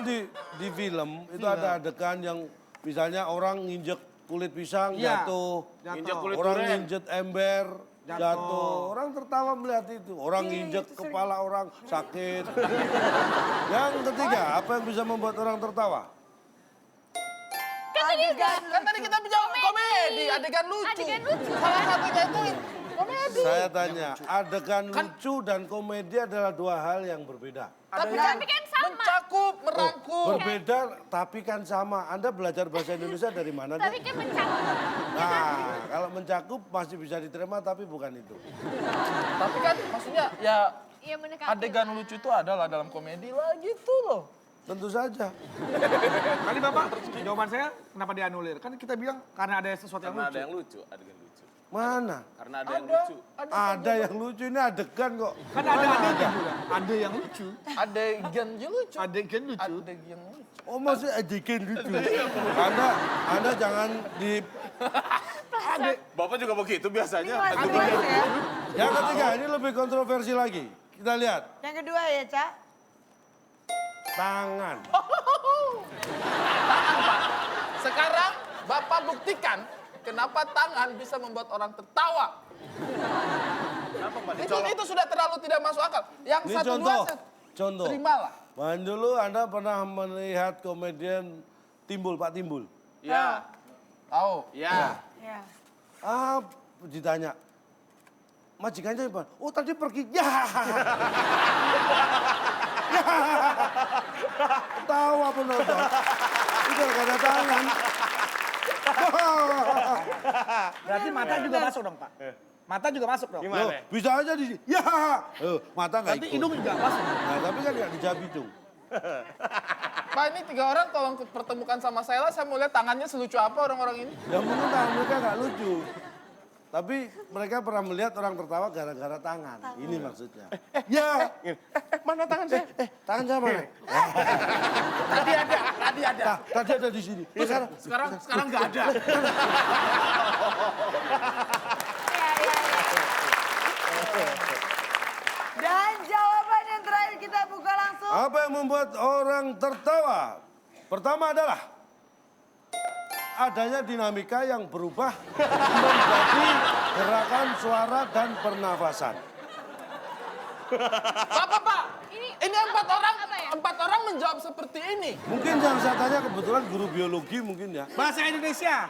Speaker 5: di film itu ada adegan yang misalnya orang nginjek kulit pisang
Speaker 3: Iya.
Speaker 5: jatuh.
Speaker 7: Injak kulit
Speaker 5: Orang
Speaker 7: durian.
Speaker 5: nginjek ember
Speaker 3: Jatuh.
Speaker 5: jatuh. Orang tertawa melihat itu. Orang
Speaker 1: Iya,
Speaker 5: nginjek
Speaker 1: itu sering.
Speaker 5: kepala orang sakit. Yang ketiga, apa yang bisa membuat orang tertawa?
Speaker 4: Kan tadi kita menjawab komedi, adegan lucu.
Speaker 6: Adegan lucu.
Speaker 4: Salah satunya itu komedi.
Speaker 5: Saya tanya, adegan lucu dan komedi adalah 2 hal yang berbeda.
Speaker 4: Tapi
Speaker 6: Tapi kan sama.
Speaker 4: mencakup, merangkum.
Speaker 5: Berbeda tapi kan sama. Anda belajar bahasa Indonesia dari mana?
Speaker 6: Tapi
Speaker 5: Dek?
Speaker 6: kan mencakup.
Speaker 5: Nah, kalau mencakup masih bisa diterima tapi bukan itu.
Speaker 4: Tapi kan maksudnya ya
Speaker 6: Iya mendekati.
Speaker 4: adegan lucu itu adalah dalam komedi lah gitu loh.
Speaker 5: Tentu saja.
Speaker 3: Tadi Bapak, jawaban saya kenapa dianulir? Kan kita bilang karena ada sesuatu yang
Speaker 7: Karena
Speaker 3: lucu.
Speaker 7: ada yang lucu, adegan lucu.
Speaker 5: Mana?
Speaker 7: Karena ada yang lucu.
Speaker 5: Ada yang lucu, ini adegan kok.
Speaker 3: Kan ada adegan juga. Ada yang lucu.
Speaker 4: Adegan yang lucu.
Speaker 3: Adegan lucu.
Speaker 4: Adegan yang lucu.
Speaker 5: Oh masih adegan lucu. Anda jangan di...
Speaker 7: Bapak juga begitu biasanya.
Speaker 1: Kelas kelas ya.
Speaker 5: Yang ketiga, ini lebih kontroversi lagi. Kita lihat.
Speaker 1: Yang kedua ya, Cak.
Speaker 5: Tangan.
Speaker 4: Sekarang Bapak buktikan kenapa tangan bisa membuat orang tertawa.
Speaker 7: Kenapa Pak?
Speaker 4: Itu sudah terlalu tidak masuk akal. Yang
Speaker 5: Ini
Speaker 4: satu
Speaker 5: contoh.
Speaker 4: dua
Speaker 5: Contoh.
Speaker 4: terimalah.
Speaker 5: Main dulu Anda pernah melihat komedian Timbul, Pak Timbul.
Speaker 7: Ya,
Speaker 4: Tahu.
Speaker 7: ya.
Speaker 1: Ya.
Speaker 5: Ah, ditanya. Majikannya apa? Oh tadi pergi. Ya. Tawa penonton. Udah gak ada tangan.
Speaker 3: Berarti mata juga masuk dong Pak. Mata juga masuk dong.
Speaker 7: Gimana?
Speaker 5: Loh, bisa aja di ya. Mata nggak
Speaker 3: Berarti
Speaker 5: ikut.
Speaker 3: hidung juga masuk.
Speaker 5: Nah, tapi kan nggak dijawab hidung.
Speaker 4: Pak ini 3 orang tolong pertemukan sama saya lah. Saya mau lihat tangannya selucu apa orang-orang ini.
Speaker 5: Ya mungkin tangan mereka nggak lucu. Tapi mereka pernah melihat orang tertawa gara-gara tangan. Ini maksudnya. Ya.
Speaker 7: Mana tangan saya?
Speaker 5: Tangan saya mana?
Speaker 7: Tadi ada.
Speaker 5: Nah, tadi ada di sini. Sekarang
Speaker 7: Sekarang nggak ada.
Speaker 1: Dan jawaban yang terakhir kita buka langsung.
Speaker 5: apa yang membuat orang tertawa? Pertama adalah adanya dinamika yang berubah menjadi gerakan suara dan pernafasan.
Speaker 4: Pak. Ini 4 orang,
Speaker 6: Apa ya?
Speaker 4: 4 orang menjawab seperti ini.
Speaker 5: Mungkin yang saya tanya kebetulan guru biologi mungkin ya.
Speaker 3: Bahasa Indonesia.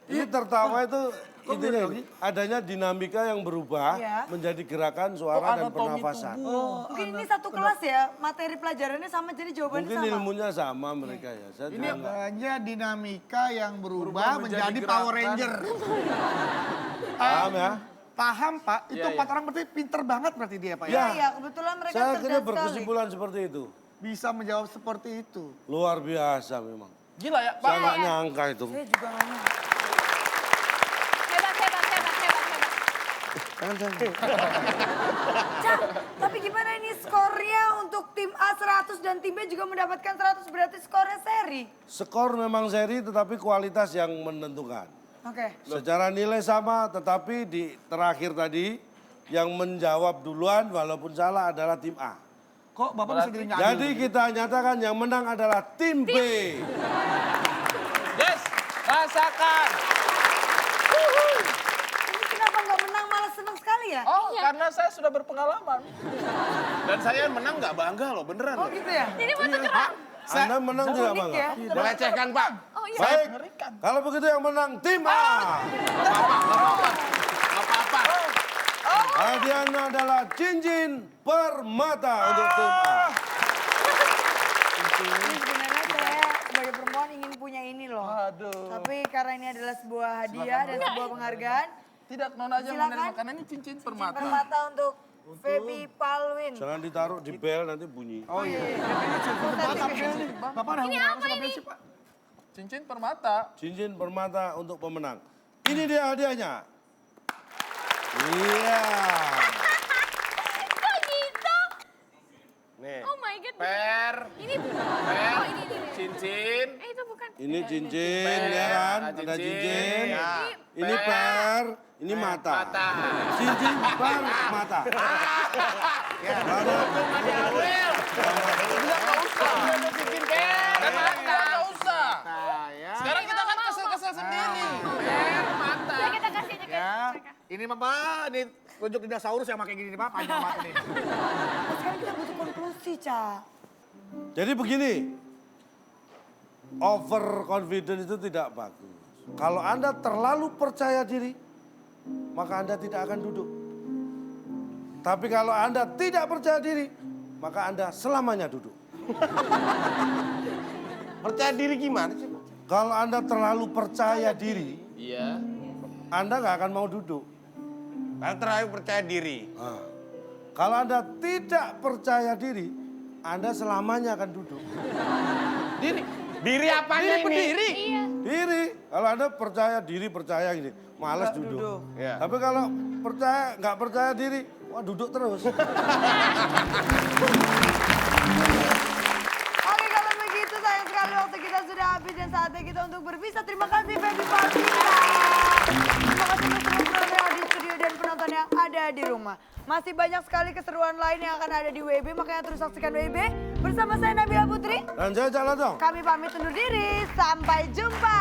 Speaker 5: Ini tertawa itu intinya ini, adanya dinamika yang berubah
Speaker 1: Iya.
Speaker 5: menjadi gerakan suara dan pernafasan.
Speaker 1: Mungkin ini satu kelas ya, materi pelajarannya sama jadi jawabannya
Speaker 5: Mungkin
Speaker 1: sama.
Speaker 5: ilmunya sama mereka ya. Saya
Speaker 3: Ini
Speaker 5: juga nggak-
Speaker 3: hanya dinamika yang berubah
Speaker 7: Berubah
Speaker 3: menjadi
Speaker 7: menjadi
Speaker 3: Power
Speaker 7: gerakan.
Speaker 3: Ranger.
Speaker 5: paham ya.
Speaker 3: Paham Pak, itu
Speaker 7: Iya,
Speaker 3: 4 orang berarti pinter banget berarti dia Pak ya.
Speaker 1: Iya, iya, kebetulan mereka
Speaker 5: Saya
Speaker 1: cerdas
Speaker 5: akhirnya
Speaker 1: sekali.
Speaker 5: berkesimpulan seperti itu.
Speaker 3: Bisa menjawab seperti itu.
Speaker 5: Luar biasa memang.
Speaker 4: Gila ya,
Speaker 5: Saya
Speaker 4: Pak.
Speaker 5: nggak nyangka itu.
Speaker 1: Saya juga nggak nyangka.
Speaker 5: Jangan saya.
Speaker 1: Cak, tapi gimana ini skornya untuk tim A 100 dan tim B juga mendapatkan 100, berarti skornya seri.
Speaker 5: Skor memang seri tetapi kualitas yang menentukan.
Speaker 1: Oke.
Speaker 5: Secara nilai sama tetapi di terakhir tadi yang menjawab duluan walaupun salah adalah tim A.
Speaker 3: Kok Bapak bisa jadi nyadul?
Speaker 5: Jadi kita nyatakan yang menang adalah tim B.
Speaker 4: Yes, rasakan.
Speaker 1: Ini kenapa nggak menang malah senang sekali ya?
Speaker 4: Oh, karena saya sudah berpengalaman.
Speaker 7: Dan saya menang nggak bangga loh, beneran
Speaker 1: Oh
Speaker 7: loh.
Speaker 1: gitu ya?
Speaker 6: Jadi foto keren.
Speaker 5: Anda menang tidak
Speaker 1: Unik
Speaker 5: bangga?
Speaker 1: ya?
Speaker 2: Melecehkan Pak.
Speaker 6: Oh iya.
Speaker 5: Baik, kalau begitu yang menang tim A.
Speaker 7: Apa-apa.
Speaker 5: Hadiahnya adalah cincin permata untuk tim A.
Speaker 1: Ini sebenarnya saya sebagai perempuan ingin punya ini loh.
Speaker 4: Aduh.
Speaker 1: Tapi karena ini adalah sebuah hadiah dan sebuah penghargaan.
Speaker 4: Tidak, Nona aja
Speaker 1: Silakan.
Speaker 4: menerima karena ini cincin permata.
Speaker 1: Permata untuk Feby Palwin.
Speaker 5: Jangan ditaruh di bel nanti bunyi.
Speaker 3: Oh iya. Bapak ada hubungan apa sama Messi, Pak?
Speaker 4: Cincin permata.
Speaker 5: Cincin permata untuk pemenang. Ini dia hadiahnya. Iya.
Speaker 6: Kok gitu?
Speaker 2: Nih.
Speaker 6: Oh my god.
Speaker 7: Per,
Speaker 6: Ini oh ini.
Speaker 7: cincin.
Speaker 6: Itu bukan.
Speaker 5: Ini cincin ya kan? Ada cincin.
Speaker 7: Ya.
Speaker 5: Ini per, ini mata.
Speaker 7: Mata.
Speaker 5: Cincin per mata.
Speaker 4: Nggak usah.
Speaker 7: Ada cincin per.
Speaker 4: Nggak usah.
Speaker 3: Ya.
Speaker 4: Sekarang kita kan kesel-kesel sendiri.
Speaker 6: Ya kita kasih aja ke
Speaker 3: Ya.
Speaker 6: mereka.
Speaker 3: Ini mah Pak, ini tunjuk dinosaurus yang pakai gini nih Pak, panjang banget nih.
Speaker 1: Nah, sekarang kita butuh konklusi, Cak.
Speaker 5: Jadi begini, over confidence itu tidak bagus. Kalau Anda terlalu percaya diri, maka Anda tidak akan duduk. Tapi kalau Anda tidak percaya diri, maka Anda selamanya duduk.
Speaker 2: Percaya diri gimana sih Pak?
Speaker 5: Kalau Anda terlalu percaya diri,
Speaker 4: Iya.
Speaker 5: Anda nggak akan mau duduk.
Speaker 2: Karena terlalu percaya diri.
Speaker 5: Nah, kalau Anda tidak percaya diri, Anda selamanya akan duduk.
Speaker 2: Diri apanya ini?
Speaker 6: Iya.
Speaker 5: Diri, kalau Anda percaya diri, percaya gini, malas duduk.
Speaker 2: Ya.
Speaker 5: Tapi kalau nggak percaya diri, wah duduk terus.
Speaker 1: Oke, kalau begitu sayang sekali waktu kita sudah habis dan saatnya kita untuk berpisah. Terima kasih Feby Palwin. Terima kasih untuk seluruh yang di studio dan penonton yang ada di rumah. Masih banyak sekali keseruan lain yang akan ada di WB, makanya terus saksikan WB bersama saya Nabila Putri.
Speaker 5: Dan saya Cak Lotong.
Speaker 1: Kami pamit undur diri, sampai jumpa.